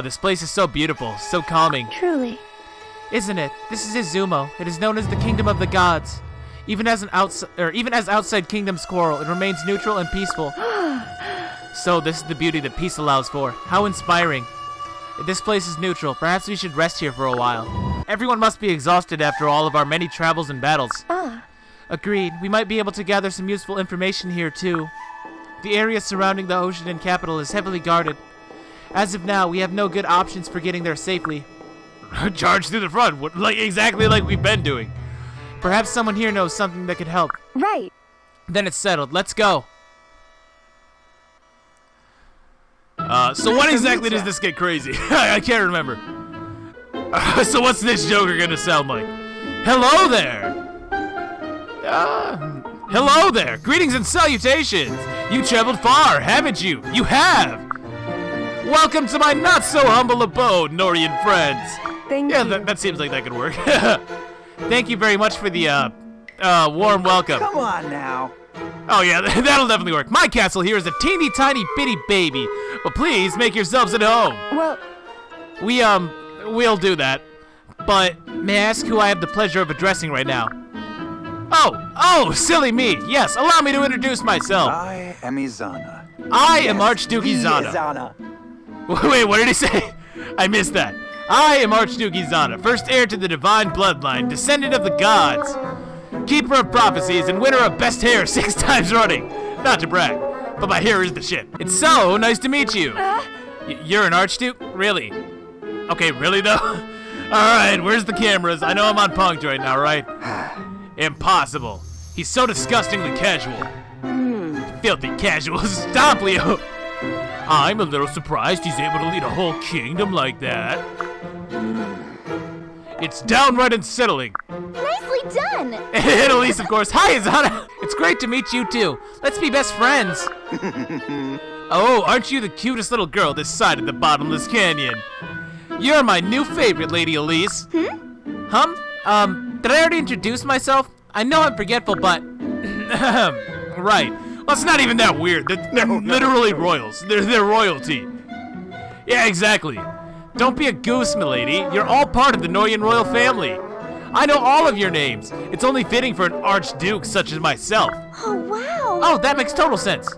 this place is so beautiful, so calming. Truly. Isn't it? This is Izumo. It is known as the Kingdom of the Gods. Even as outside kingdoms quarrel, it remains neutral and peaceful. So this is the beauty that peace allows for. How inspiring. This place is neutral. Perhaps we should rest here for a while. Everyone must be exhausted after all of our many travels and battles. Agreed. We might be able to gather some useful information here too. The area surrounding the Hoshidan capital is heavily guarded. As of now, we have no good options for getting there safely. Charge through the front, exactly like we've been doing. Perhaps someone here knows something that could help. Right. Then it's settled. Let's go. So when exactly does this get crazy? I can't remember. So what's this Joker gonna sound like? Hello there! Hello there! Greetings and salutations! You traveled far, haven't you? You have! Welcome to my not-so-humble abode, Norian friends! Thank you. That seems like that could work. Thank you very much for the, warm welcome. Come on now. Oh yeah, that'll definitely work. My castle here is a teeny tiny bitty baby, but please make yourselves at home. Well, We'll do that. But May I ask who I have the pleasure of addressing right now? oh, silly me. Yes, allow me to introduce myself. I am Izana. I am Archduke Izana. Izana. Wait, what did he say? I missed that. I am Archduke Izana, first heir to the divine bloodline, descendant of the gods, keeper of prophecies, and winner of best hair 6 times running. Not to brag, but my hair is the shit. It's so nice to meet you. You're an Archduke? Really? Okay, really though? Alright, where's the cameras? I know I'm on punked right now, right? Impossible. He's so disgustingly casual. Filthy casual. Stop, Leo. I'm a little surprised he's able to lead a whole kingdom like that. It's downright unsettling. nicely done. And Elise, of course. Hi, Izana. It's great to meet you too. Let's be best friends. Oh, aren't you the cutest little girl this side of the bottomless canyon? You're my new favorite, Lady Elise. Did I already introduce myself? I know I'm forgetful, but... Right. Well, it's not even that weird. They're literally royals. They're royalty. Yeah, exactly. Don't be a goose, milady. You're all part of the Norian royal family. I know all of your names. It's only fitting for an archduke such as myself. Oh, wow. Oh, that makes total sense.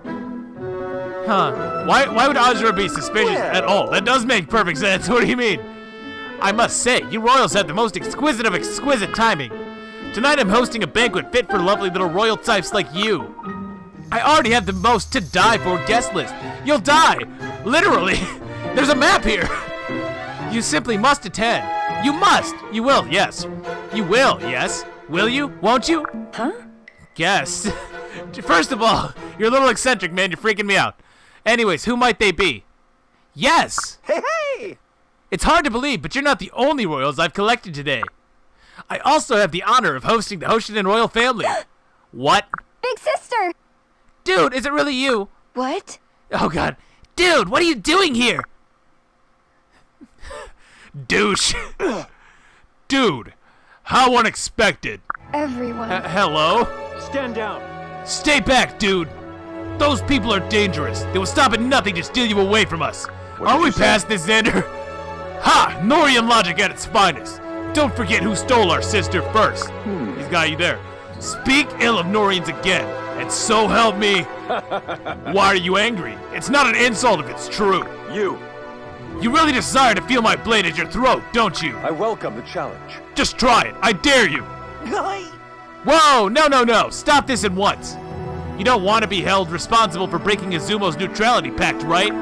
Huh. Why would Azra be suspicious at all? That does make perfect sense. What do you mean? I must say, you royals have the most exquisite of exquisite timing. Tonight I'm hosting a banquet fit for lovely little royal types like you. I already have the most to die for guest list. You'll die! Literally! There's a map here! You simply must attend. You must! You will, yes. You will, yes. Will you? Won't you? Huh? Guess. First of all, you're a little eccentric, man. You're freaking me out. Anyways, who might they be? Yes! Hey! It's hard to believe, but you're not the only royals I've collected today. I also have the honor of hosting the Hoshidan royal family. What? Big sister. Dude, is it really you? What? Oh god. Dude, what are you doing here? Douche. Dude, how unexpected. Everyone. Hello? Stand down. Stay back, dude. Those people are dangerous. They will stop at nothing to steal you away from us. Are we past this, Xander? Ha! Norian logic at its finest. Don't forget who stole our sister first. He's got you there. Speak ill of Norians again, and so help me. Why are you angry? It's not an insult if it's true. You. You really desire to feel my blade at your throat, don't you? I welcome the challenge. Just try it. I dare you. Whoa! No. Stop this at once. You don't want to be held responsible for breaking Izumo's neutrality pact, right?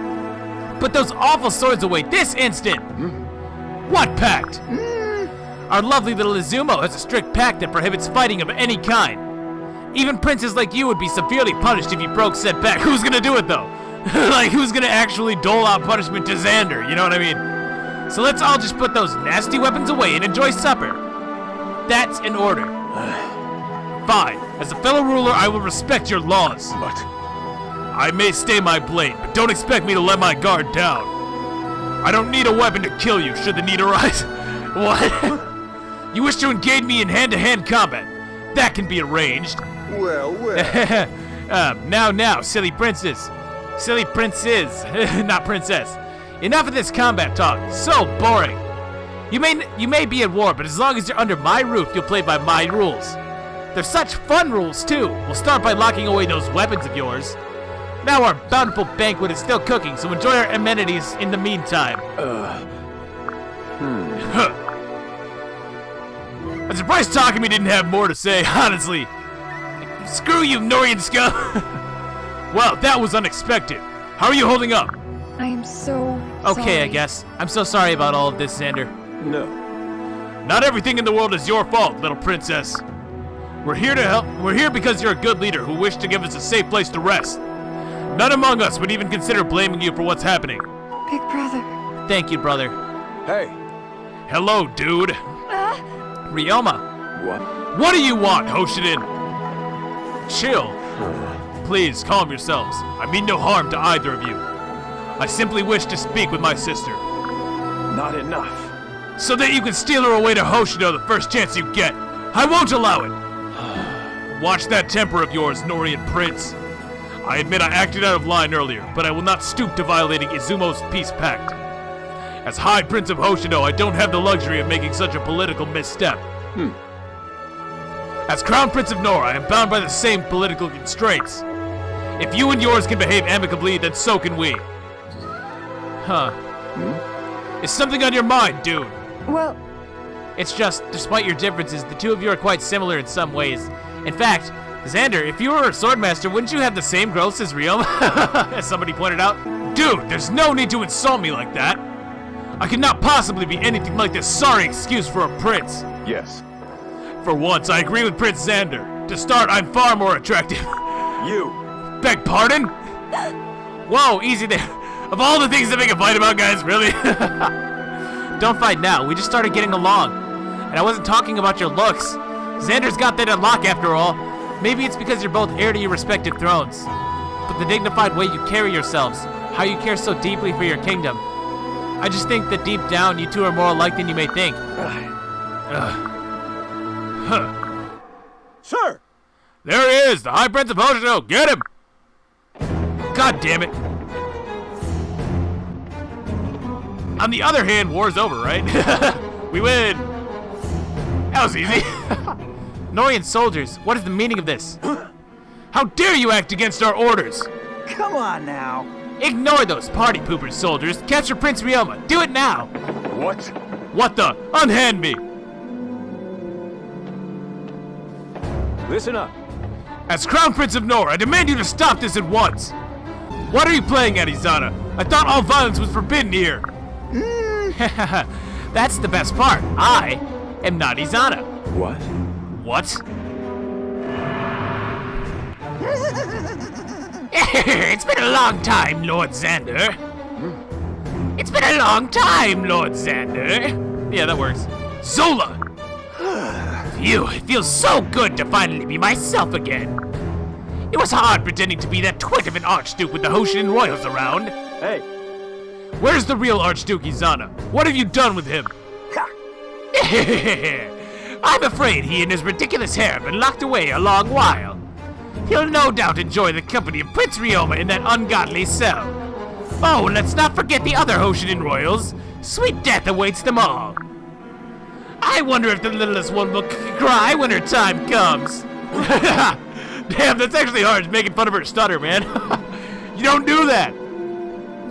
Put those awful swords away this instant! What pact? Our lovely little Izumo has a strict pact that prohibits fighting of any kind. Even princes like you would be severely punished if you broke said pact. Who's gonna do it though? Like, who's gonna actually dole out punishment to Xander? You know what I mean? So let's all just put those nasty weapons away and enjoy supper. That's an order. Fine. As a fellow ruler, I will respect your laws. But I may stay my blade, but don't expect me to let my guard down. I don't need a weapon to kill you should the need arise. What? You wish to engage me in hand-to-hand combat. That can be arranged. Well, well. Now, silly princess. Silly princes, not princess. Enough of this combat talk. So boring. You may be at war, but as long as you're under my roof, you'll play by my rules. They're such fun rules, too. We'll start by locking away those weapons of yours. Now our bountiful banquet is still cooking, so enjoy our amenities in the meantime. I'm surprised Takumi didn't have more to say, honestly. Screw you, Norian scum! Well, that was unexpected. How are you holding up? I am so Okay, sorry. I guess. I'm so sorry about all of this, Xander. No. Not everything in the world is your fault, little princess. We're here to help. We're here because you're a good leader who wished to give us a safe place to rest. None among us would even consider blaming you for what's happening. Big brother. Thank you, brother. Hey. Hello, dude. Ryoma. What? What do you want, Hoshiden? Chill. Please, calm yourselves. I mean no harm to either of you. I simply wish to speak with my sister. Not enough. So that you can steal her away to Hoshido the first chance you get. I won't allow it. Watch that temper of yours, Norian Prince. I admit I acted out of line earlier, but I will not stoop to violating Izumo's peace pact. As High Prince of Hoshido, I don't have the luxury of making such a political misstep. As Crown Prince of Nora, I am bound by the same political constraints. If you and yours can behave amicably, then so can we. Huh. Is something on your mind, dude? Well, It's just, despite your differences, the two of you are quite similar in some ways. In fact, Xander, if you were a swordmaster, wouldn't you have the same growths as Ryoma? As somebody pointed out. Dude, there's no need to insult me like that. I could not possibly be anything like this sorry excuse for a prince. Yes. For once, I agree with Prince Xander. To start, I'm far more attractive. You. Beg pardon? Whoa, easy there. Of all the things to make a fight about, guys, really? Don't fight now, we just started getting along. And I wasn't talking about your looks. Xander's got that in lock after all. Maybe it's because you're both heir to your respective thrones. But the dignified way you carry yourselves, how you care so deeply for your kingdom. I just think that deep down, you two are more alike than you may think. Sir! There he is, the High Prince of Hoshido. Get him! God damn it. On the other hand, war's over, right? We win. That was easy. Norian soldiers, what is the meaning of this? How dare you act against our orders? Come on now. Ignore those party poopers, soldiers. Capture Prince Ryoma. Do it now. What? What the? Unhand me! Listen up. As Crown Prince of Nora, I demand you to stop this at once! What are you playing at, Izana? I thought all violence was forbidden here! That's the best part. I am not Izana. What? What? It's been a long time, Lord Xander. It's been a long time, Lord Xander. Yeah, that works. Zola! Phew, it feels so good to finally be myself again. It was hard pretending to be that twit of an Archduke with the Hoshidan royals around. Hey. Where's the real Archduke Izana? What have you done with him? I'm afraid he and his ridiculous hair have been locked away a long while. He'll no doubt enjoy the company of Prince Ryoma in that ungodly cell. Oh, and let's not forget the other Hoshidan royals. Sweet death awaits them all. I wonder if the littlest one will cry when her time comes. Damn, that's actually hard. It's making fun of her stutter, man. You don't do that.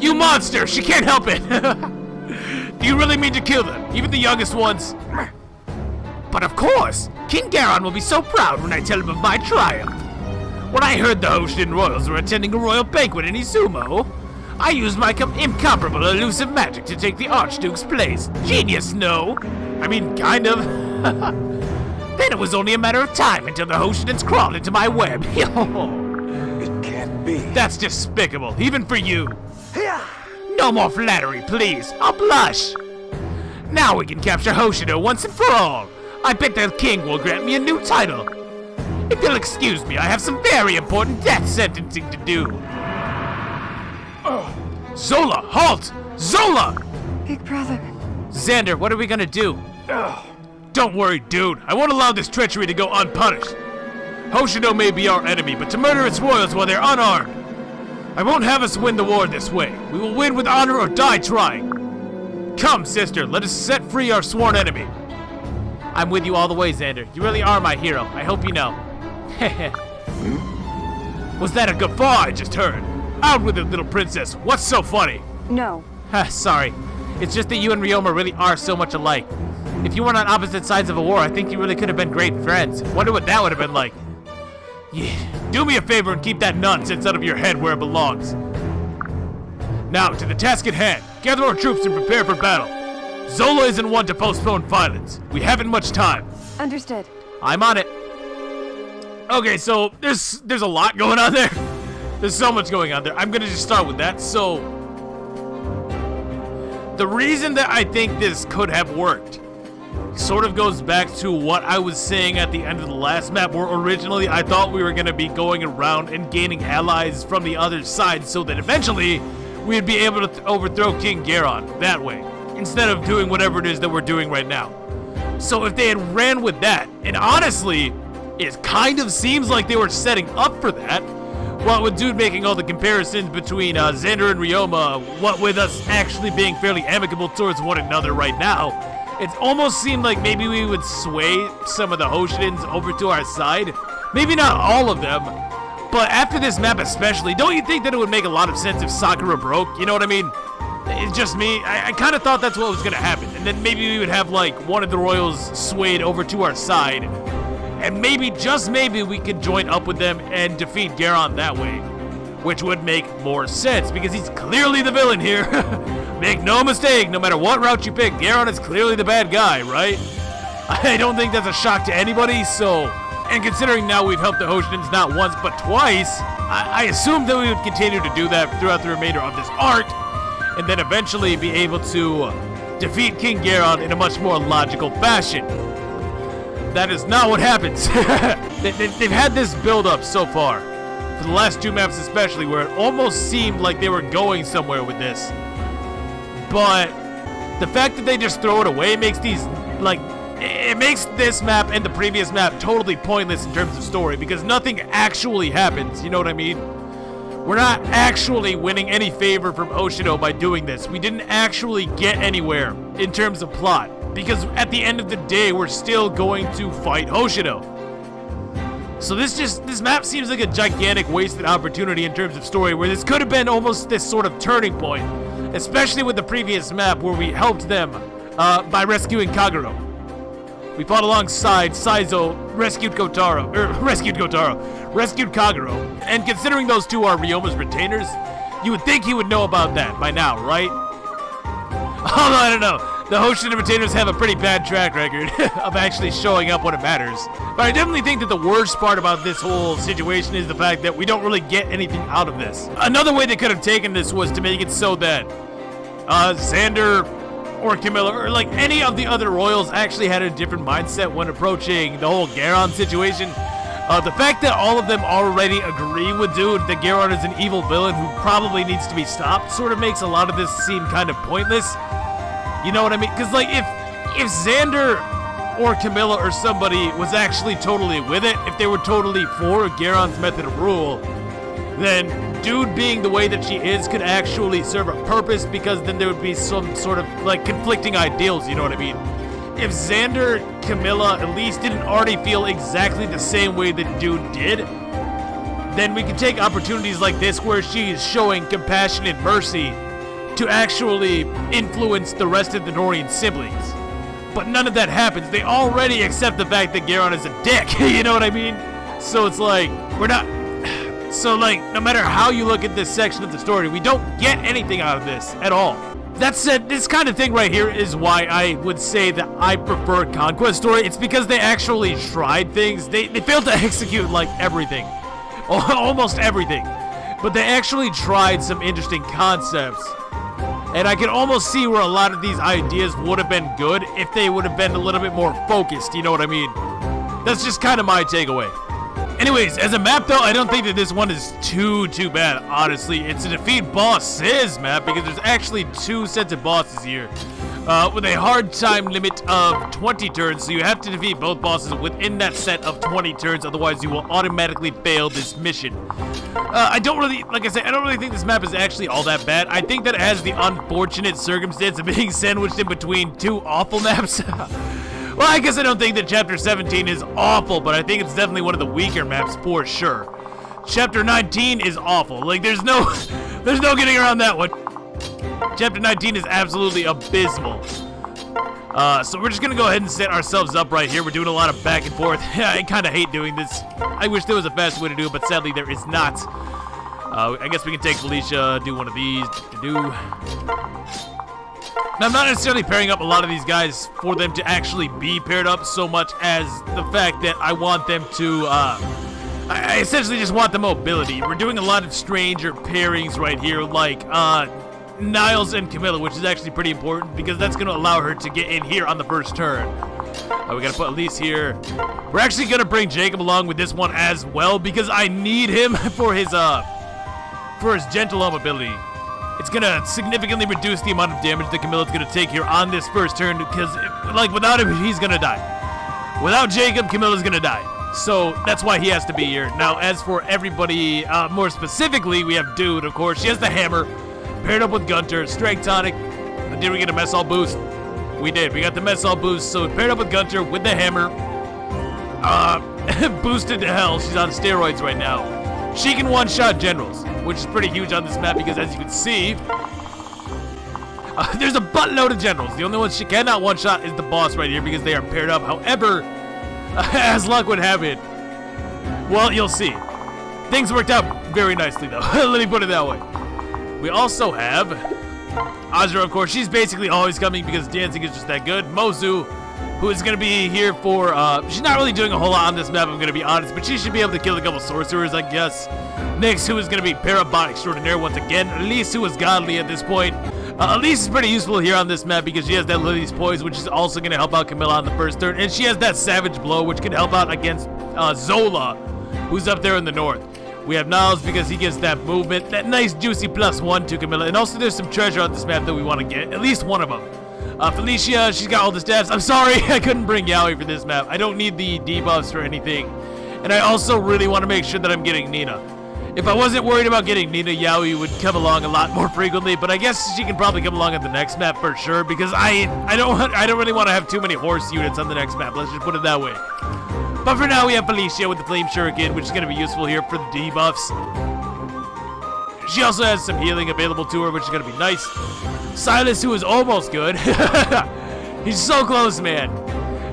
You monster! She can't help it. Do you really mean to kill them, even the youngest ones? But of course, King Garon will be so proud when I tell him of my triumph. When I heard the Hoshidan royals were attending a royal banquet in Izumo, I used my incomparable elusive magic to take the Archduke's place. Genius, no? I mean, kind of. Then it was only a matter of time until the Hoshidans crawled into my web. It can't be. That's despicable, even for you. No more flattery, please. I'll blush. Now we can capture Hoshido once and for all. I bet the king will grant me a new title. If you'll excuse me, I have some very important death sentencing to do. Zola, halt! Zola! Big brother. Xander, what are we gonna do? Don't Don't worry, dude. I won't allow this treachery to go unpunished. Hoshido may be our enemy, but to murder its royals while they're unarmed. I won't have us win the war this way. We will win with honor or die trying. Come, sister, let us set free our sworn enemy. I'm with you all the way, Xander. You really are my hero. I hope you know. Was that a guffaw I just heard? Out with it, little princess. What's so funny? No. Sorry. It's just that you and Ryoma really are so much alike. If you weren't on opposite sides of a war, I think you really could have been great friends. Wonder what that would have been like. Yeah, do me a favor and keep that nonsense out of your head where it belongs. Now, to the task at hand. Gather our troops and prepare for battle. Zola isn't one to postpone violence. We haven't much time. Understood. I'm on it. Okay, so there's a lot going on there. There's so much going on there. I'm gonna just start with that. So, the reason that I think this could have worked sort of goes back to what I was saying at the end of the last map, where originally I thought we were gonna be going around and gaining allies from the other side so that eventually we'd be able to overthrow King Garon that way, instead of doing whatever it is that we're doing right now. So if they had ran with that, and honestly, it kind of seems like they were setting up for that, what with dude making all the comparisons between Xander and Ryoma, what with us actually being fairly amicable towards one another right now, it almost seemed like maybe we would sway some of the Hoshidans over to our side. Maybe not all of them, but after this map especially, don't you think that it would make a lot of sense if Sakura broke? You know what I mean? It's just me. I kind of thought that's what was going to happen. And then maybe we would have, like, one of the royals swayed over to our side. And maybe, just maybe, we could join up with them and defeat Garon that way. Which would make more sense, because he's clearly the villain here. Make no mistake, no matter what route you pick, Garon is clearly the bad guy, right? I don't think that's a shock to anybody, so... And considering now we've helped the Hoshidans not once, but twice, I assumed that we would continue to do that throughout the remainder of this arc, and then eventually be able to defeat King Garon in a much more logical fashion. That is not what happens. They've had this build-up so far, for the last two maps especially, where it almost seemed like they were going somewhere with this. But the fact that they just throw it away makes these, like, it makes this map and the previous map totally pointless in terms of story, because nothing actually happens, you know what I mean? We're not actually winning any favor from Hoshido by doing this. We didn't actually get anywhere in terms of plot, because at the end of the day, we're still going to fight Hoshido. So this map seems like a gigantic wasted opportunity in terms of story, where this could have been almost this sort of turning point, especially with the previous map where we helped them by rescuing Kagero. We fought alongside Saizo, rescued Kagero, and considering those two are Ryoma's retainers, you would think he would know about that by now, right? Although, I don't know, the Hoshidan retainers have a pretty bad track record of actually showing up when it matters. But I definitely think that the worst part about this whole situation is the fact that we don't really get anything out of this. Another way they could have taken this was to make it so that Xander or Camilla, or like any of the other royals, actually had a different mindset when approaching the whole Garon situation. The fact that all of them already agree with dude that Garon is an evil villain who probably needs to be stopped sort of makes a lot of this seem kind of pointless. You know what I mean? Because like if Xander or Camilla or somebody was actually totally with it, if they were totally for Garon's method of rule, then dude being the way that she is could actually serve a purpose, because then there would be some sort of like conflicting ideals, you know what I mean? If Xander, Camilla at least didn't already feel exactly the same way that dude did, then we could take opportunities like this where she is showing compassion and mercy to actually influence the rest of the Norian siblings. But none of that happens. They already accept the fact that Garon is a dick, you know what I mean? So it's like, we're not... So, like, no matter how you look at this section of the story, we don't get anything out of this at all. That said, this kind of thing right here is why I would say that I prefer Conquest story. It's because they actually tried things. They failed to execute, like, everything. Almost everything. But they actually tried some interesting concepts. And I can almost see where a lot of these ideas would have been good if they would have been a little bit more focused, you know what I mean? That's just kind of my takeaway. Anyways, as a map though, I don't think that this one is too bad, honestly. It's a defeat bosses map, because there's actually two sets of bosses here. with a hard time limit of 20 turns, so you have to defeat both bosses within that set of 20 turns, otherwise you will automatically fail this mission. I don't really, like I said, I don't really think this map is actually all that bad. I think that it has the unfortunate circumstance of being sandwiched in between two awful maps. Well, I guess I don't think that Chapter 17 is awful, but I think it's definitely one of the weaker maps for sure. Chapter 19 is awful. Like, there's no getting around that one. Chapter 19 is absolutely abysmal. So we're just gonna go ahead and set ourselves up right here. We're doing a lot of back and forth. I kind of hate doing this. I wish there was a faster way to do it, but sadly there is not. I guess we can take Felicia, do one of these. Now, I'm not necessarily pairing up a lot of these guys for them to actually be paired up so much as the fact that I want them to, I essentially just want the mobility. We're doing a lot of stranger pairings right here, like, Niles and Camilla, which is actually pretty important because that's going to allow her to get in here on the first turn. We got to put Elise here. We're actually going to bring Jacob along with this one as well because I need him for his gentle home ability. It's going to significantly reduce the amount of damage that Camilla's going to take here on this first turn because, like, without him, he's going to die. Without Jacob, Camilla's going to die. So that's why he has to be here. Now, as for everybody, more specifically, we have Dude, of course. She has the hammer, paired up with Gunter, strength tonic. Did we get a mess all boost? We did. We got the mess all boost. So paired up with Gunter with the hammer, boosted to hell. She's on steroids right now. She can one-shot generals, which is pretty huge on this map because, as you can see, there's a buttload of generals. The only one she cannot one-shot is the boss right here because they are paired up. However, as luck would have it, well, you'll see. Things worked out very nicely, though. Let me put it that way. We also have Azura, of course. She's basically always coming because dancing is just that good. Mozu, who is going to be here for, she's not really doing a whole lot on this map, I'm going to be honest, but she should be able to kill a couple sorcerers, I guess. Nyx, who is going to be Parabot Extraordinaire once again. Elise, who is godly at this point. Elise is pretty useful here on this map because she has that Lily's Poise, which is also going to help out Camilla on the first turn. And she has that Savage Blow, which can help out against Zola, who's up there in the north. We have Niles because he gives that movement, that nice juicy +1 to Camilla. And also there's some treasure on this map that we want to get, at least one of them. Felicia, she's got all the stats. I'm sorry, I couldn't bring Yaoi for this map. I don't need the debuffs or anything. And I also really want to make sure that I'm getting Nina. If I wasn't worried about getting Nina, Yaoi would come along a lot more frequently, but I guess she can probably come along at the next map for sure because I don't really want to have too many horse units on the next map. Let's just put it that way. But for now, we have Felicia with the Flame Shuriken, which is going to be useful here for the debuffs. She also has some healing available to her, which is going to be nice. Silas, who is almost good. He's so close, man.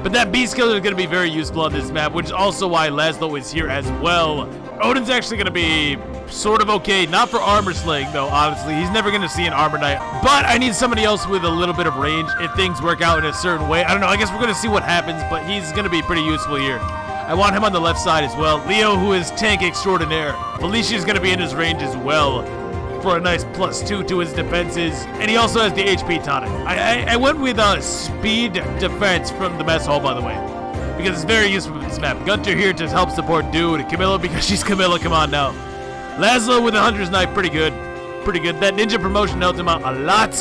But that Beast Killer is going to be very useful on this map, which is also why Laszlo is here as well. Odin's actually going to be sort of okay. Not for armor slaying, though, honestly. He's never going to see an armor knight. But I need somebody else with a little bit of range if things work out in a certain way. I don't know. I guess we're going to see what happens, but he's going to be pretty useful here. I want him on the left side as well. Leo, who is tank extraordinaire. Felicia is going to be in his range as well for a nice +2 to his defenses. And he also has the HP tonic. I went with speed defense from the mess hall, by the way, because it's very useful for this map. Gunter here to help support Dude. Camilla because she's Camilla. Come on now. Laszlo with the Hunter's Knife. Pretty good. Pretty good. That ninja promotion helped him out a lot.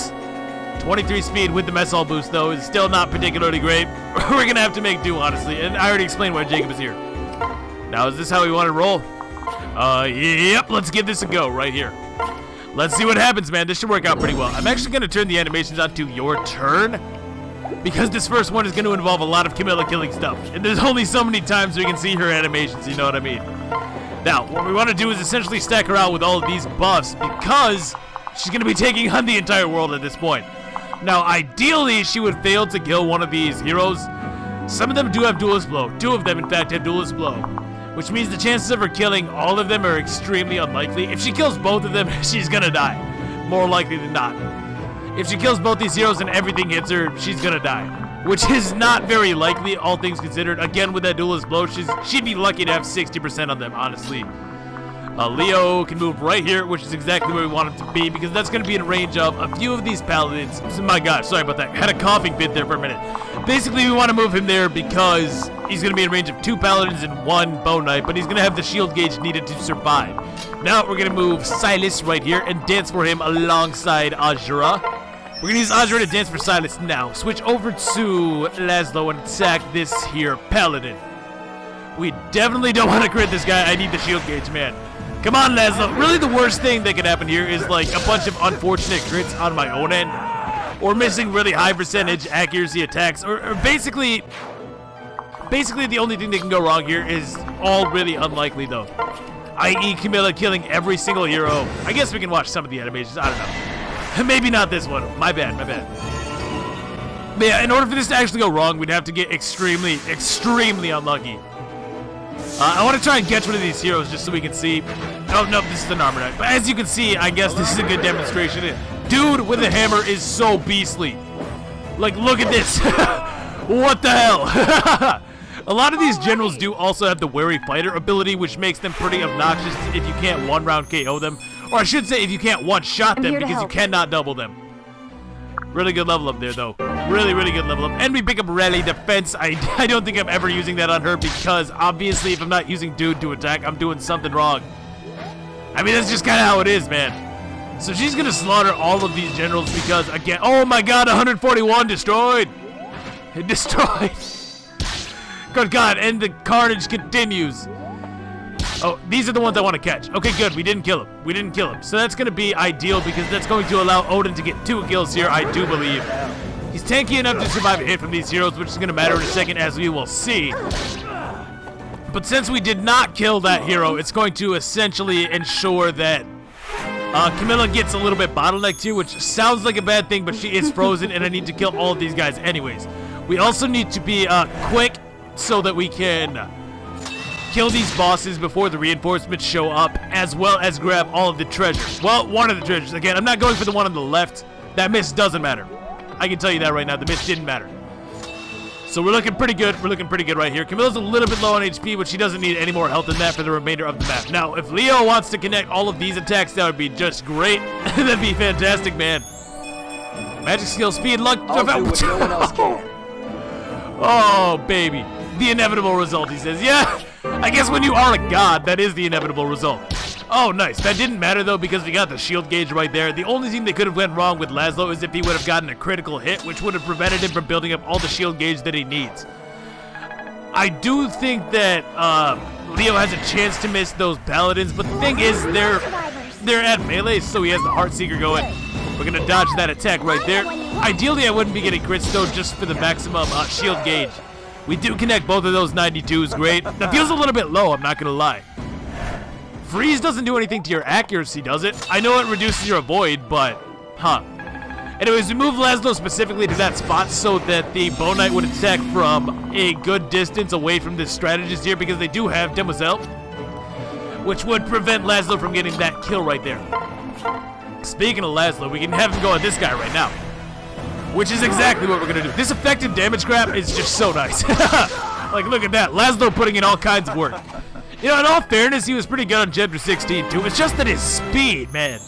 23 speed with the mess hall boost, though, is still not particularly great. We're going to have to make do, honestly. And I already explained why Jacob is here. Now, is this how we want to roll? Yep. Let's give this a go right here. Let's see what happens, man. This should work out pretty well. I'm actually going to turn the animations onto your turn, because this first one is going to involve a lot of Camilla killing stuff. And there's only so many times we can see her animations, you know what I mean? Now, what we want to do is essentially stack her out with all of these buffs, because she's going to be taking on the entire world at this point. Now, ideally, she would fail to kill one of these heroes. Some of them do have Duelist Blow. 2 of them, in fact, have Duelist Blow, which means the chances of her killing all of them are extremely unlikely. If she kills both of them, she's gonna die, more likely than not. If she kills both these heroes and everything hits her, she's gonna die, which is not very likely, all things considered. Again, with that Duelist Blow, she'd be lucky to have 60% on them, honestly. Leo can move right here, which is exactly where we want him to be, because that's going to be in range of a few of these paladins. My god, sorry about that. Had a coughing fit there for a minute. Basically, we want to move him there because he's going to be in range of 2 paladins and 1 bone knight, but he's going to have the shield gauge needed to survive. Now we're going to move Silas right here and dance for him alongside Azura. We're We're gonna use Azure to dance for silence now. Switch over to Laszlo and attack this here Paladin. We definitely don't want to crit this guy. I need the shield gauge, man. Come on, Laszlo. Really, the worst thing that could happen here is like a bunch of unfortunate crits on my own end, or missing really high percentage accuracy attacks, or basically the only thing that can go wrong here is all really unlikely though. I.e. Camilla killing every single hero. I guess we can watch some of the animations. I don't know. Maybe not this one. My bad. But yeah, in order for this to actually go wrong, we'd have to get extremely unlucky. I want to try and catch one of these heroes just so we can see. Oh, no, this is an Armor Knight. But as you can see, I guess this is a good demonstration. Dude with a hammer is so beastly. Like, look at this. What the hell? A lot of these generals do also have the Wary Fighter ability, which makes them pretty obnoxious if you can't one-round KO them. Or I should say if you can't one-shot them, because you cannot double them. Really good level up there, though. Really good level up. And we pick up Rally Defense. I don't think I'm ever using that on her, because obviously if I'm not using Dude to attack, I'm doing something wrong. I mean, that's just kind of how it is, man. So she's going to slaughter all of these generals because, again, oh my god, 141 destroyed. Destroyed. Good god, and the carnage continues. Oh, these are the ones I want to catch. Okay, good. We didn't kill him. So that's going to be ideal because that's going to allow Odin to get 2 kills here, I do believe. He's tanky enough to survive a hit from these heroes, which is going to matter in a second, as we will see. But since we did not kill that hero, it's going to essentially ensure that Camilla gets a little bit bottlenecked here, which sounds like a bad thing, but she is frozen, and I need to kill all of these guys anyways. We also need to be quick so that we can kill these bosses before the reinforcements show up, as well as grab all of the treasures. Well, one of the treasures. Again, I'm not going for the one on the left. That miss doesn't matter. I can tell you that right now. The miss didn't matter. So we're looking pretty good. We're looking pretty good right here. Camilla's a little bit low on HP, but she doesn't need any more health than that for the remainder of the map. Now, if Leo wants to connect all of these attacks, that would be just great. That'd be fantastic, man. Magic skill, speed, luck. I'll do what no one else can. Oh, baby. The inevitable result, he says. Yeah, I guess when you are a god, that is the inevitable result. Oh, nice. That didn't matter, though, because we got the shield gauge right there. The only thing that could have went wrong with Laszlo is if he would have gotten a critical hit, which would have prevented him from building up all the shield gauge that he needs. I do think that Leo has a chance to miss those paladins, but the thing is, they're at melee, so he has the Heartseeker going. We're going to dodge that attack right there. Ideally, I wouldn't be getting crits, though, just for the maximum shield gauge. We do connect both of those 92s, great. That feels a little bit low, I'm not going to lie. Freeze doesn't do anything to your accuracy, does it? I know it reduces your avoid, but, Anyways, we move Laszlo specifically to that spot so that the Bow Knight would attack from a good distance away from this strategist here, because they do have Demoiselle, which would prevent Laszlo from getting that kill right there. Speaking of Laszlo, we can have him go at this guy right now, which is exactly what we're going to do. This effective damage crap is just so nice. Like, look at that. Laszlo putting in all kinds of work. You know, in all fairness, he was pretty good on Chapter 16, too. It's just that his speed, man.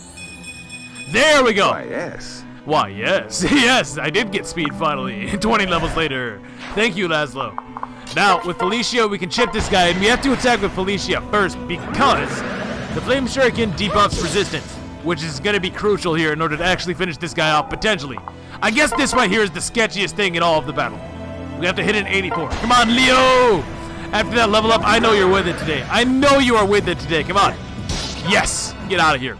There we go. Why, yes. Why, yes. Yes, I did get speed finally. 20 levels later. Thank you, Laszlo. Now, with Felicia, we can chip this guy, and we have to attack with Felicia first because the Flame Shuriken debuffs resistance, which is going to be crucial here in order to actually finish this guy off, potentially. I guess this right here is the sketchiest thing in all of the battle. We have to hit an 84. Come on, Leo! After that level up, I know you're with it today. I know you are with it today. Come on. Yes! Get out of here.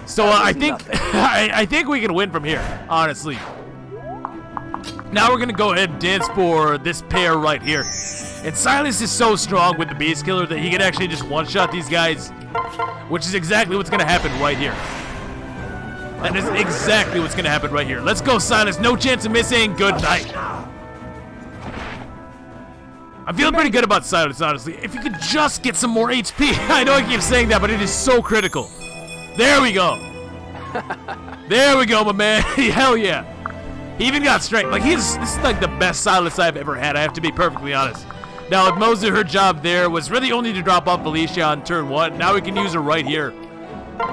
So I think I think we can win from here, honestly. Now we're going to go ahead and dance for this pair right here. And Silas is so strong with the Beast Killer that he can actually just one-shot these guys, which is exactly what's going to happen right here. That is exactly what's going to happen right here. Let's go, Silas. No chance of missing. Good night. I'm feeling pretty good about Silas, honestly. If you could just get some more HP. I know I keep saying that, but it is so critical. There we go. There we go, my man. Hell yeah. He even got strength. Like, this is like the best Silas I've ever had. I have to be perfectly honest. Now, with Moser, her job there was really only to drop off Felicia on turn 1. Now we can use her right here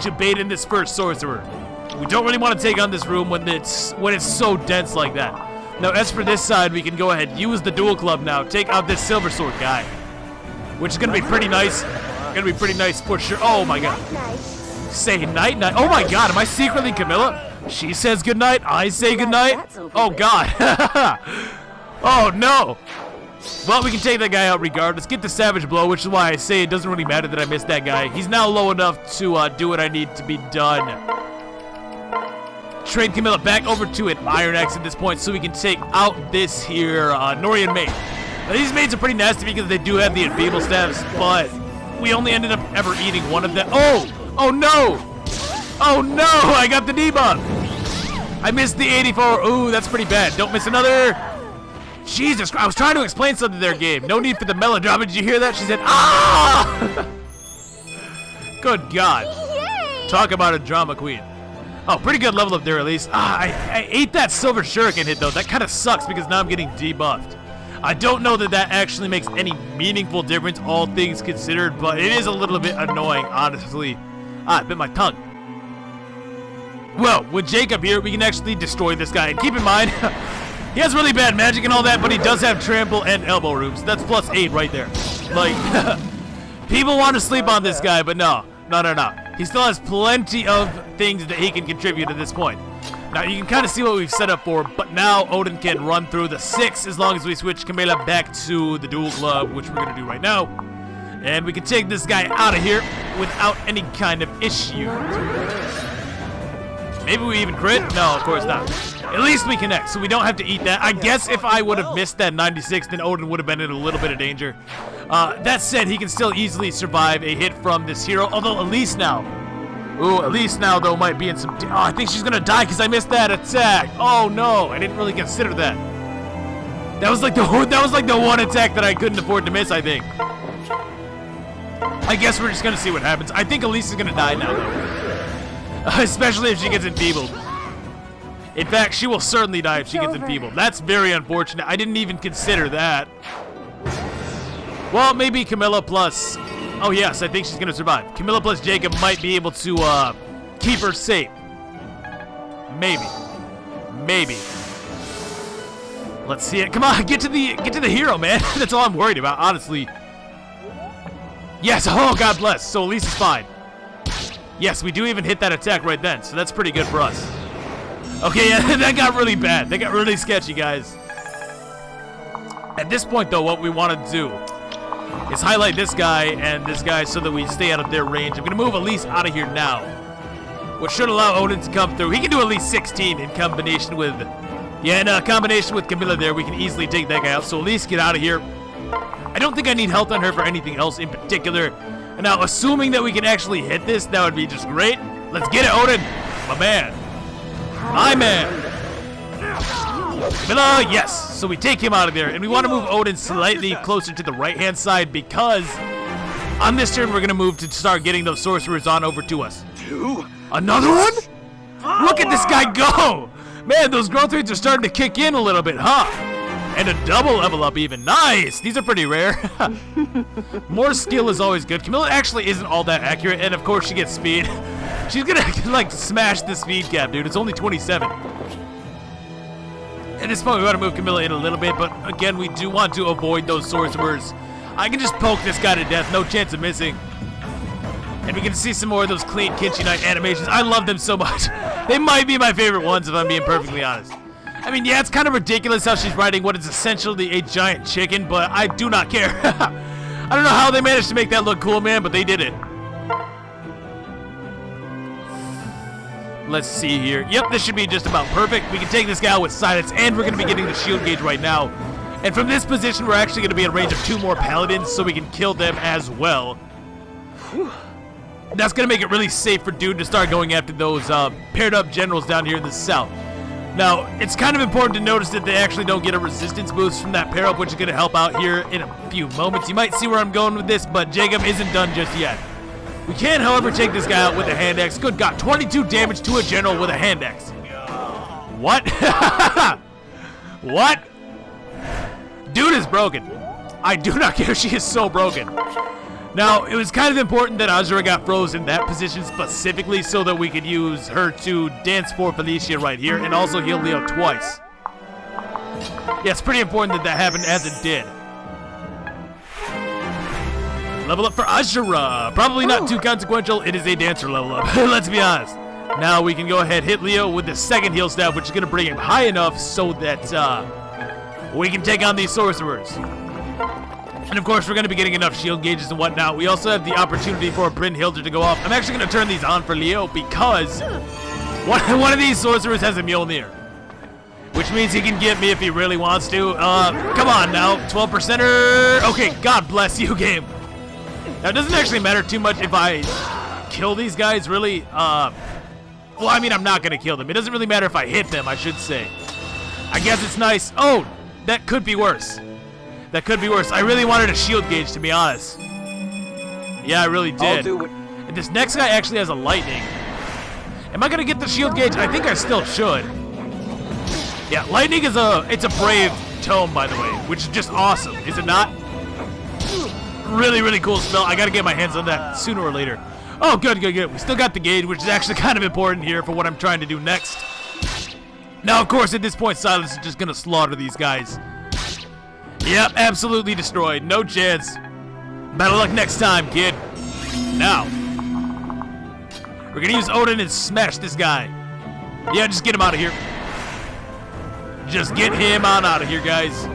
to bait in this first sorcerer. We don't really want to take on this room when it's so dense like that. Now, as for this side, we can go ahead and use the dual club now. Take out this silver sword guy, which is going to be pretty nice. Going to be pretty nice for sure. Oh, my God. Say night night. Oh my god, am I secretly Camilla? She says goodnight, I say goodnight. Oh god. Oh no. Well, we can take that guy out regardless. Get the Savage Blow, which is why I say it doesn't really matter that I missed that guy. He's now low enough to do what I need to be done. Trade Camilla back over to an Iron Axe at this point so we can take out this here Norian mate. Now, these mates are pretty nasty because they do have the enfeeble staffs, but we only ended up ever eating one of them. Oh! Oh no! Oh no! I got the debuff! I missed the 84. Ooh, that's pretty bad. Don't miss another. Jesus Christ, I was trying to explain something to their game. No need for the melodrama. Did you hear that? She said, ah! Good God. Yay! Talk about a drama queen. Oh, pretty good level up there at least. I ate that silver shuriken hit though. That kind of sucks because now I'm getting debuffed. I don't know that that actually makes any meaningful difference, all things considered, but it is a little bit annoying, honestly. I bit my tongue. Well, with Jacob here, we can actually destroy this guy. And keep in mind, he has really bad magic and all that, but he does have trample and elbow rooms. That's plus 8 right there. Like, people want to sleep on this guy, but no. He still has plenty of things that he can contribute at this point. Now, you can kind of see what we've set up for, but now Odin can run through the 6 as long as we switch Camilla back to the dual glove, which we're going to do right now. And we can take this guy out of here without any kind of issue. Maybe we even crit? No, of course not. At least we connect, so we don't have to eat that. I guess if I would have missed that 96, then Odin would have been in a little bit of danger. That said, he can still easily survive a hit from this hero, although Elise now. Ooh, Elise now, though, might be in some... Oh, I think she's going to die because I missed that attack. Oh, no. I didn't really consider that. That was like the one attack that I couldn't afford to miss, I think. I guess we're just going to see what happens. I think Elise is going to die now, though. Especially if she gets enfeebled. In fact, she will certainly die if she gets enfeebled. That's very unfortunate. I didn't even consider that. Well, maybe Camilla plus... Oh, yes, I think she's going to survive. Camilla plus Jacob might be able to keep her safe. Maybe. Let's see it. Come on, get to the hero, man. That's all I'm worried about, honestly. Yes, oh, God bless. So Elise is fine. Yes, we do even hit that attack right then, so that's pretty good for us. Okay, yeah, that got really bad. That got really sketchy, guys. At this point, though, what we want to do is highlight this guy and this guy so that we stay out of their range. I'm going to move Elise out of here now, which should allow Odin to come through. He can do at least 16 in combination with... Yeah, in combination with Camilla there, we can easily take that guy out. So Elise, get out of here. I don't think I need health on her for anything else in particular. And now, assuming that we can actually hit this, that would be just great. Let's get it, Odin. My man. My man. Camilla, yes. So we take him out of there. And we want to move Odin slightly closer to the right-hand side because on this turn, we're going to move to start getting those sorcerers on over to us. Another one? Look at this guy go. Man, those growth rates are starting to kick in a little bit, huh? And a double level up even. Nice! These are pretty rare. More skill is always good. Camilla actually isn't all that accurate, and of course she gets speed. She's gonna, like, smash the speed cap, dude. It's only 27. At this point, we want to move Camilla in a little bit, but again, we do want to avoid those sorcerers. I can just poke this guy to death. No chance of missing. And we can see some more of those clean Kinchi Knight animations. I love them so much. They might be my favorite ones, if I'm being perfectly honest. I mean, yeah, it's kind of ridiculous how she's riding what is essentially a giant chicken, but I do not care. I don't know how they managed to make that look cool, man, but they did it. Let's see here. Yep, this should be just about perfect. We can take this guy out with silence, and we're going to be getting the shield gauge right now. And from this position, we're actually going to be in range of 2 more paladins, so we can kill them as well. That's going to make it really safe for Dude to start going after those paired up generals down here in the south. Now, it's kind of important to notice that they actually don't get a resistance boost from that pair up, which is going to help out here in a few moments. You might see where I'm going with this, but Jacob isn't done just yet. We can, however, take this guy out with a hand axe. Good God, 22 damage to a general with a hand axe. What? What? Dude is broken. I do not care. She is so broken. Now, it was kind of important that Azura got frozen in that position specifically so that we could use her to dance for Felicia right here and also heal Leo twice. Yeah, it's pretty important that that happened as it did. Level up for Ashura. Probably not too consequential. It is a dancer level up. Let's be honest. Now we can go ahead hit Leo with the second heal staff, which is going to bring him high enough so that we can take on these sorcerers. And of course, we're going to be getting enough shield gauges and whatnot. We also have the opportunity for a Brynhilde to go off. I'm actually going to turn these on for Leo because one of these sorcerers has a Mjolnir, which means he can get me if he really wants to. Come on now, 12%er. Okay, God bless you, game. Now, it doesn't actually matter too much if I kill these guys, really. Well, I mean, I'm not going to kill them. It doesn't really matter if I hit them, I should say. I guess it's nice. Oh, that could be worse. That could be worse. I really wanted a shield gauge, to be honest. Yeah, I really did. I'll do it. And this next guy actually has a lightning. Am I going to get the shield gauge? I think I still should. Yeah, lightning is it's a brave tome, by the way, which is just awesome, is it not? Really, really cool spell. I got to get my hands on that sooner or later. Oh, good, good, good. We still got the gauge, which is actually kind of important here for what I'm trying to do next. Now, of course, at this point, Silas is just going to slaughter these guys. Yep, absolutely destroyed. No chance. Better luck next time, kid. Now, we're going to use Odin and smash this guy. Yeah, just get him out of here. Just get him on out of here, guys.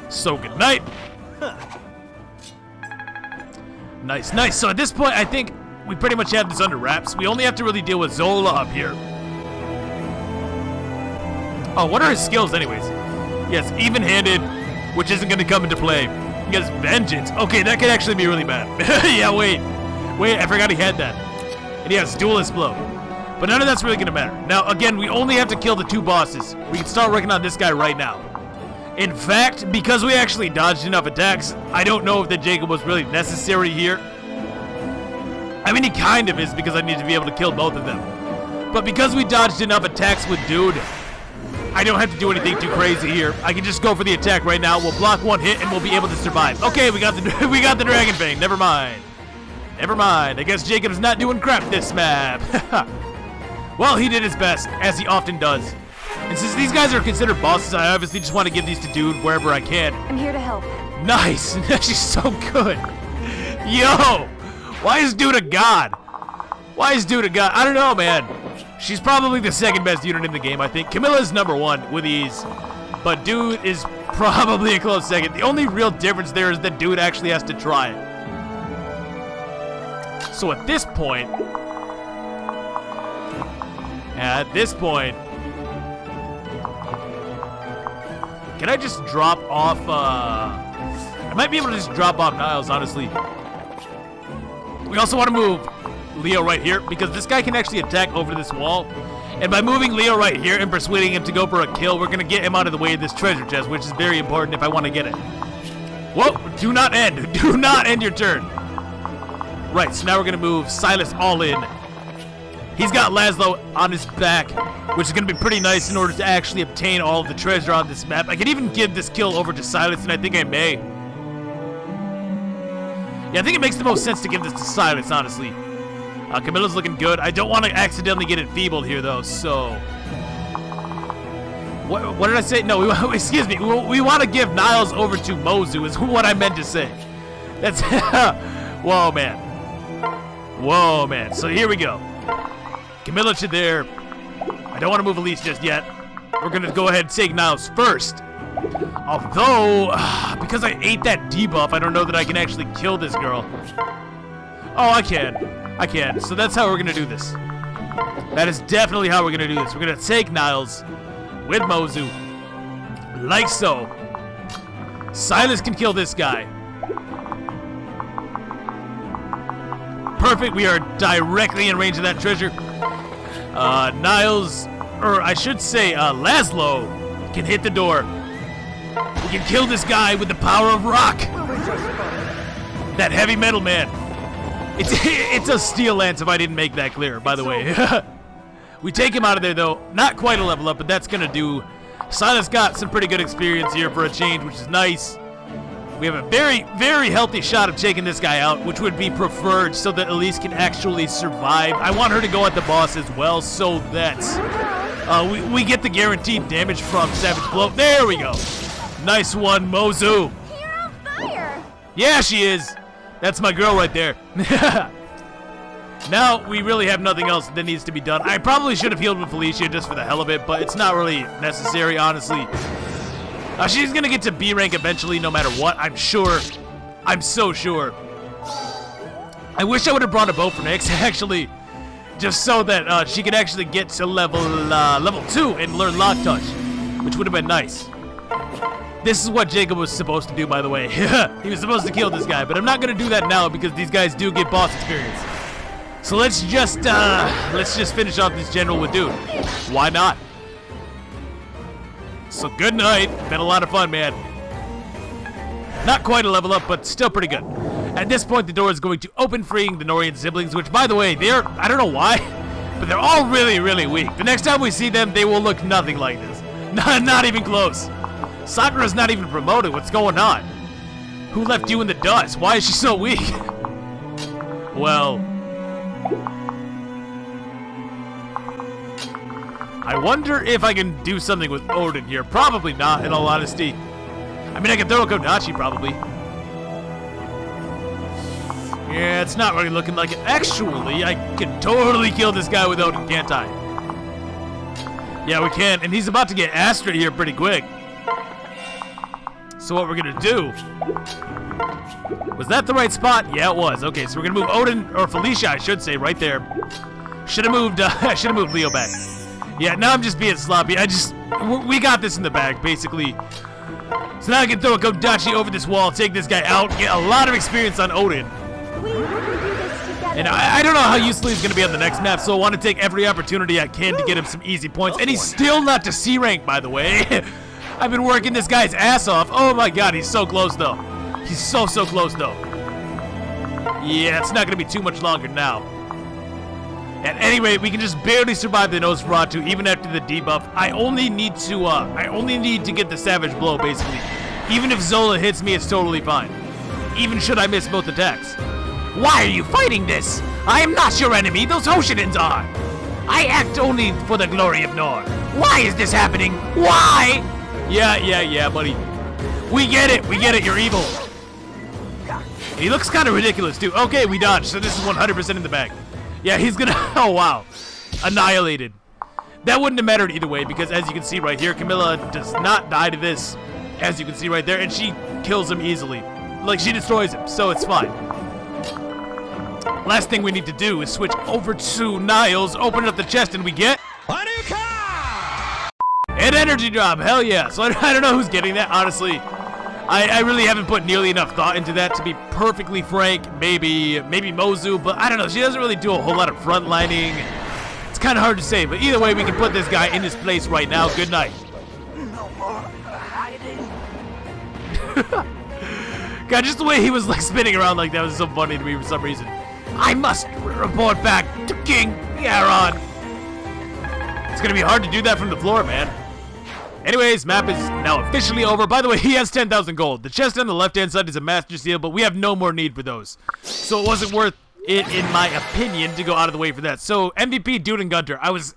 So, good night. Nice, nice. So at this point, I think we pretty much have this under wraps. We only have to really deal with Zola up here. Oh, what are his skills anyways? Yes, even-handed, which isn't going to come into play. He has vengeance. Okay, that could actually be really bad. Yeah, wait, I forgot he had that. And he has duelist blow. But none of that's really going to matter. Now, again, we only have to kill the 2 bosses. We can start working on this guy right now. In fact, because we actually dodged enough attacks, I don't know if the Jacob was really necessary here. I mean, he kind of is because I need to be able to kill both of them. But because we dodged enough attacks with Dude, I don't have to do anything too crazy here. I can just go for the attack right now. We'll block 1 hit and we'll be able to survive. Okay, we got the Dragon Fang. Never mind. Never mind. I guess Jacob's not doing crap this map. Well, he did his best, as he often does. And since these guys are considered bosses, I obviously just want to give these to Dude wherever I can. I'm here to help. Nice! She's so good. Yo! Why is Dude a god? Why is Dude a god? I don't know, man. She's probably the second best unit in the game, I think. Camilla's #1 with ease. But Dude is probably a close second. The only real difference there is that Dude actually has to try it. So at this point... Can I just drop off, I might be able to just drop off Niles, honestly. We also want to move Leo right here, because this guy can actually attack over this wall. And by moving Leo right here and persuading him to go for a kill, we're going to get him out of the way of this treasure chest, which is very important if I want to get it. Whoa, do not end. Do not end your turn. Right, so now we're going to move Silas all in. He's got Laszlo on his back, which is going to be pretty nice in order to actually obtain all of the treasure on this map. I could even give this kill over to Silas, and I think I may. Yeah, I think it makes the most sense to give this to Silas, honestly. Camilla's looking good. I don't want to accidentally get enfeebled here, though, so... What did I say? No, excuse me. We want to give Niles over to Mozu, is what I meant to say. That's... Whoa, man. Whoa, man. So here we go. Camilla to there. I don't want to move Elise just yet. We're going to go ahead and take Niles first. Although, because I ate that debuff, I don't know that I can actually kill this girl. Oh, I can. I can. So that's how we're going to do this. That is definitely how we're going to do this. We're going to take Niles with Mozu. Like so. Silas can kill this guy. Perfect. We are directly in range of that treasure. Niles, or I should say, Laszlo can hit the door. We can kill this guy with the power of rock. That heavy metal man. It's a steel lance if I didn't make that clear, by the way. We take him out of there, though. Not quite a level up, but that's going to do. Silas got some pretty good experience here for a change, which is nice. We have a very, very healthy shot of taking this guy out, which would be preferred so that Elise can actually survive. I want her to go at the boss as well so that we get the guaranteed damage from Savage Blow. There we go. Nice one, Mozu. You're on fire. Yeah, she is. That's my girl right there. Now, we really have nothing else that needs to be done. I probably should have healed with Felicia just for the hell of it, but it's not really necessary, honestly. She's gonna get to B rank eventually, no matter what, I'm sure. I'm so sure. I wish I would have brought a bow for Nyx, actually, just so that she could actually get to level 2 and learn Lock Touch, which would have been nice. This is what Jacob was supposed to do, by the way. He was supposed to kill this guy, but I'm not gonna do that now because these guys do get boss experience. So let's just finish off this general with Dude. Why not? So good night. Been a lot of fun, man. Not quite a level up, but still pretty good. At this point, the door is going to open, freeing the Norian siblings, which, by the way, I don't know why, but they're all really, really weak. The next time we see them, they will look nothing like this. Not even close. Sakura's not even promoted. What's going on? Who left you in the dust? Why is she so weak? Well, I wonder if I can do something with Odin here. Probably not, in all honesty. I mean, I can throw a Kodachi, probably. Yeah, it's not really looking like it. Actually, I can totally kill this guy with Odin, can't I? Yeah, we can, and he's about to get Astra here pretty quick. So what we're gonna do... Was that the right spot? Yeah, it was. Okay, so we're gonna move Odin, or Felicia, I should say, right there. Should have moved Leo back. Yeah, now I'm just being sloppy. We got this in the bag, basically. So now I can throw a Kodachi over this wall, take this guy out, get a lot of experience on Odin. And I don't know how useful he's going to be on the next map, so I want to take every opportunity I can to get him some easy points. And he's still not to C rank, by the way. I've been working this guy's ass off. Oh my god, he's so close, though. He's so close, though. Yeah, it's not going to be too much longer now. At any rate, we can just barely survive the Nosferatu even after the debuff. I only need to get the Savage Blow, basically. Even if Zola hits me, it's totally fine. Even should I miss both attacks. Why are you fighting this? I am not your enemy, those Hoshinins are. I act only for the glory of Nor. Why is this happening? Why? Yeah, buddy. We get it, you're evil. He looks kind of ridiculous, too. Okay, we dodged, so this is 100% in the bag. Yeah, he's gonna, oh wow, annihilated. That wouldn't have mattered either way because as you can see right here, Camilla does not die to this, as you can see right there, and she kills him easily. Like, she destroys him, so it's fine. Last thing we need to do is switch over to Niles, open up the chest, and we get... An energy drop, hell yeah. So I don't know who's getting that, honestly. I really haven't put nearly enough thought into that, to be perfectly frank. Maybe Mozu, but I don't know. She doesn't really do a whole lot of frontlining. It's kind of hard to say, but either way, we can put this guy in his place right now. Good night. No more hiding. God, just the way he was like spinning around like that was so funny to me for some reason. I must report back to King Yaron. It's gonna be hard to do that from the floor, man. Anyways, map is now officially over. By the way, he has 10,000 gold. The chest on the left-hand side is a master seal, but we have no more need for those. So it wasn't worth it, in my opinion, to go out of the way for that. So MVP, Dude, and Gunter. I was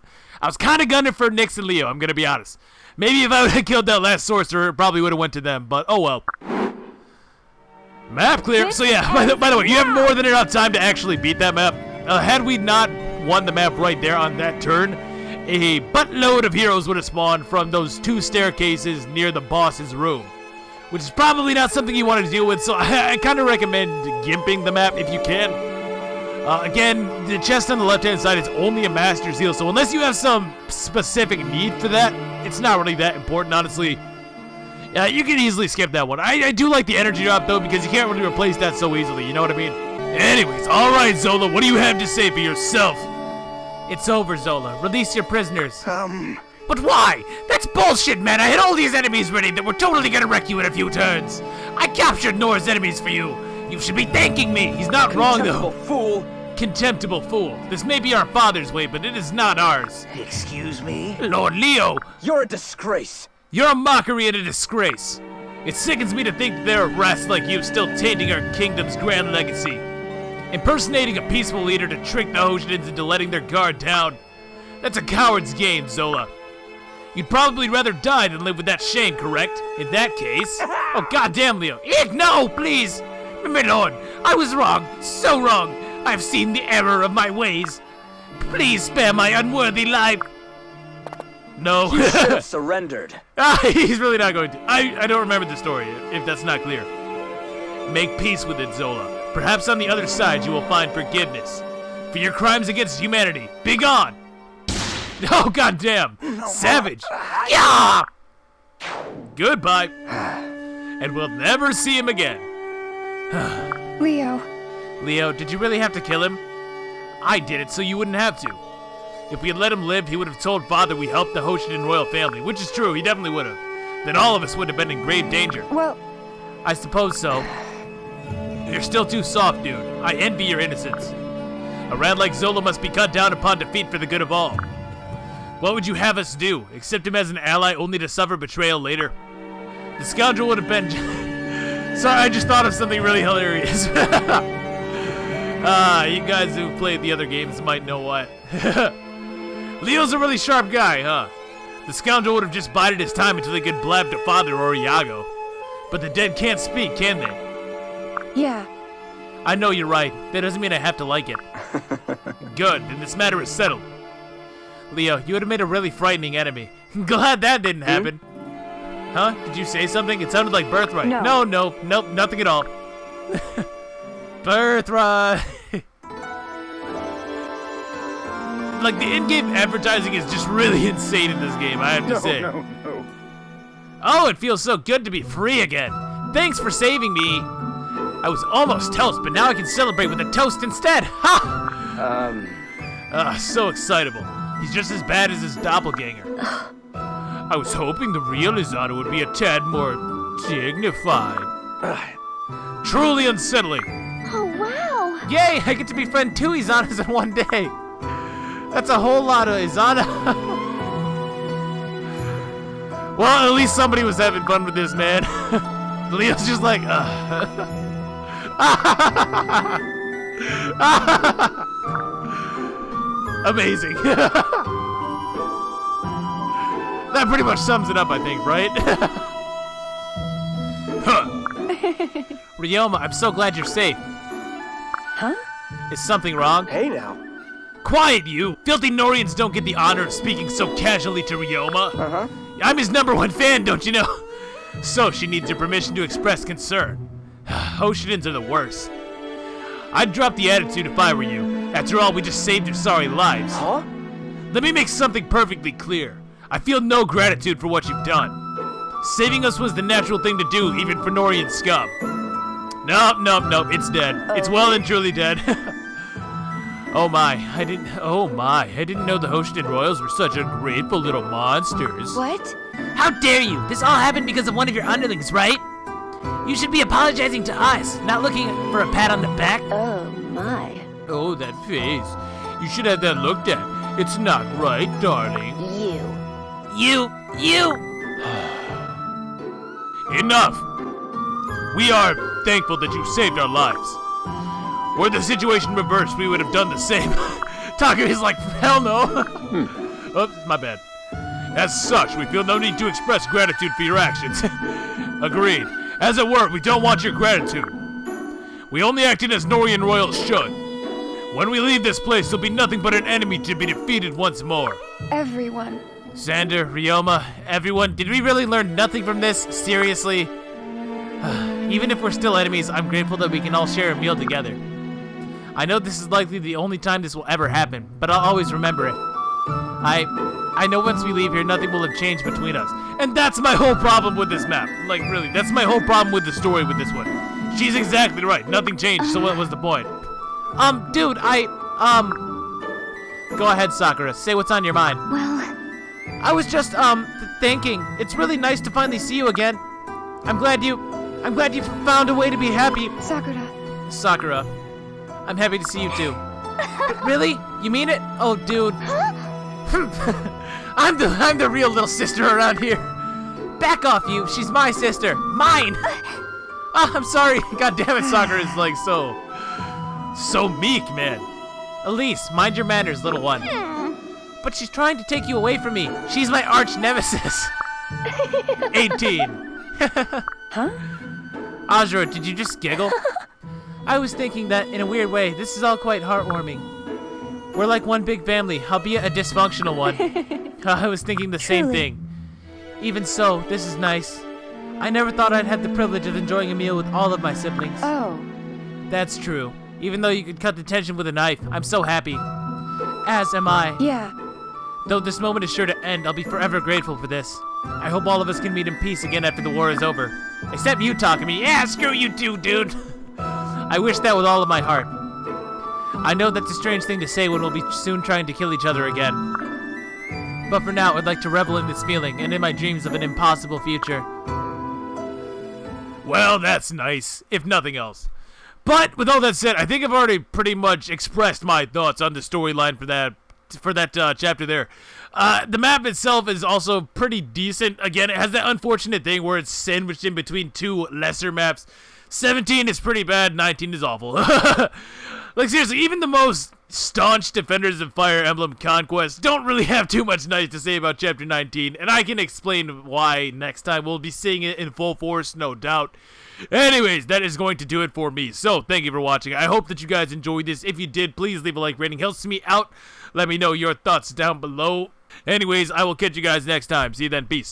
kind of gunning for Nyx and Leo, I'm gonna be honest. Maybe if I would have killed that last sorcerer, it probably would have went to them, but oh well. Map clear. So yeah, by the way, you have more than enough time to actually beat that map. Had we not won the map right there on that turn, a buttload of heroes would have spawned from those 2 staircases near the boss's room, which is probably not something you want to deal with, so I kind of recommend gimping the map if you can. Again, the chest on the left-hand side is only a master seal, so unless you have some specific need for that, it's not really that important, honestly. You can easily skip that one. I do like the energy drop, though, because you can't really replace that so easily, you know what I mean? Anyways, alright, Zola, what do you have to say for yourself? It's over, Zola. Release your prisoners. But why? That's bullshit, man. I had all these enemies ready that were totally gonna wreck you in a few turns. I captured Nor's enemies for you. You should be thanking me. He's not wrong, though. Fool. Contemptible fool. This may be our father's way, but it is not ours. Excuse me? Lord Leo, You're a disgrace. you're a mockery and a disgrace. It sickens me to think that there are rats like you still tainting our kingdom's grand legacy. Impersonating a peaceful leader to trick the Hoshinins into letting their guard down. That's a coward's game, Zola. You'd probably rather die than live with that shame, correct? In that case... Oh, goddamn, Leo. Eek, no, please! My lord, I was wrong, so wrong. I've seen the error of my ways. Please spare my unworthy life. No. You should have surrendered. He's really not going to. I don't remember the story, if that's not clear. Make peace with it, Zola. Perhaps on the other side you will find forgiveness. For your crimes against humanity. Be gone! Oh, goddamn! Savage! Yeah! Goodbye. And we'll never see him again. Leo. Leo, did you really have to kill him? I did it so you wouldn't have to. If we had let him live, he would have told Father we helped the Hoshiden royal family, which is true, he definitely would have. Then all of us would have been in grave danger. Well, I suppose so. You're still too soft, dude. I envy your innocence. A rat like Zola must be cut down upon defeat for the good of all. What would you have us do? Accept him as an ally only to suffer betrayal later? The scoundrel would have been... Sorry, I just thought of something really hilarious. You guys who've played the other games might know what. Leo's a really sharp guy, huh? The scoundrel would have just bided his time until they could blab to Father or Iago. But the dead can't speak, can they? yeah. I know you're right. That doesn't mean I have to like it. Good, then this matter is settled. Leo, you would have made a really frightening enemy. Glad that didn't happen. Huh? Did you say something? It sounded like Birthright. No. Nope, nothing at all. Birthright. Like, the in-game advertising is just really insane in this game, I have to say. No. Oh, it feels so good to be free again. Thanks for saving me. I was almost toast, but now I can celebrate with a toast instead. Ha! So excitable. He's just as bad as his doppelganger. I was hoping the real Izana would be a tad more dignified. Truly unsettling. Oh, wow. Yay, I get to befriend 2 Izanas in one day. That's a whole lot of Izana. Well, at least somebody was having fun with this, man. Leo's just like, Amazing. That pretty much sums it up, I think, right? Ryoma, I'm so glad you're safe. Huh? Is something wrong? Hey now. Quiet, you! Filthy Norians don't get the honor of speaking so casually to Ryoma. I'm his #1 fan, don't you know? So she needs your permission to express concern. Hoshidans are the worst. I'd drop the attitude if I were you. After all, we just saved your sorry lives. Huh? Let me make something perfectly clear. I feel no gratitude for what you've done. Saving us was the natural thing to do, even for Norian scum. Nope, it's dead. It's well and truly dead. Oh my, I didn't know the Hoshiden Royals were such ungrateful little monsters. What? How dare you? This all happened because of one of your underlings, right? You should be apologizing to us, not looking for a pat on the back. Oh, my. Oh, that face. You should have that looked at. It's not right, darling. You. Enough! We are thankful that you saved our lives. Were the situation reversed, we would have done the same. Taka is like, hell no. Oops, my bad. As such, we feel no need to express gratitude for your actions. Agreed. As it were, we don't want your gratitude. We only acted as Norian royals should. When we leave this place, there'll be nothing but an enemy to be defeated once more. Everyone. Xander, Ryoma, everyone, did we really learn nothing from this? Seriously? Even if we're still enemies, I'm grateful that we can all share a meal together. I know this is likely the only time this will ever happen, but I'll always remember it. I know once we leave here, nothing will have changed between us. And that's my whole problem with this map. Like, really, that's my whole problem with the story with this one. She's exactly right. Nothing changed, so what was the point? Dude, Go ahead, Sakura. Say what's on your mind. Well, I was just, thinking. It's really nice to finally see you again. I'm glad you found a way to be happy. Sakura, I'm happy to see you too. Really? You mean it? Oh, dude. I'm the real little sister around here. Back off, you. She's my sister. Mine. Oh, I'm sorry. God damn it, Sakura is like so meek, man. Elise, mind your manners, little one. But she's trying to take you away from me. She's my arch nemesis. 18. Huh? Azura, did you just giggle? I was thinking that, in a weird way, this is all quite heartwarming. We're like one big family, albeit a dysfunctional one. I was thinking the same Truly. thing. Even so, this is nice. I never thought I'd have the privilege of enjoying a meal with all of my siblings. Oh. That's true. Even though you could cut the tension with a knife, I'm so happy. As am I. Yeah. Though this moment is sure to end, I'll be forever grateful for this. I hope all of us can meet in peace again after the war is over. Except you talking to me. Yeah, screw you too, dude. I wish that with all of my heart. I know that's a strange thing to say when we'll be soon trying to kill each other again. But for now, I'd like to revel in this feeling and in my dreams of an impossible future. Well, that's nice, if nothing else. But with all that said, I think I've already pretty much expressed my thoughts on the storyline for that chapter there. The map itself is also pretty decent. Again, it has that unfortunate thing where it's sandwiched in between two lesser maps. 17 is pretty bad, 19 is awful. Like, seriously, even the most staunch defenders of Fire Emblem Conquest don't really have too much nice to say about Chapter 19, and I can explain why next time. We'll be seeing it in full force, no doubt. Anyways, that is going to do it for me, so thank you for watching. I hope that you guys enjoyed this. If you did, please leave a like rating. Helps me out. Let me know your thoughts down below. Anyways, I will catch you guys next time. See you then. Peace.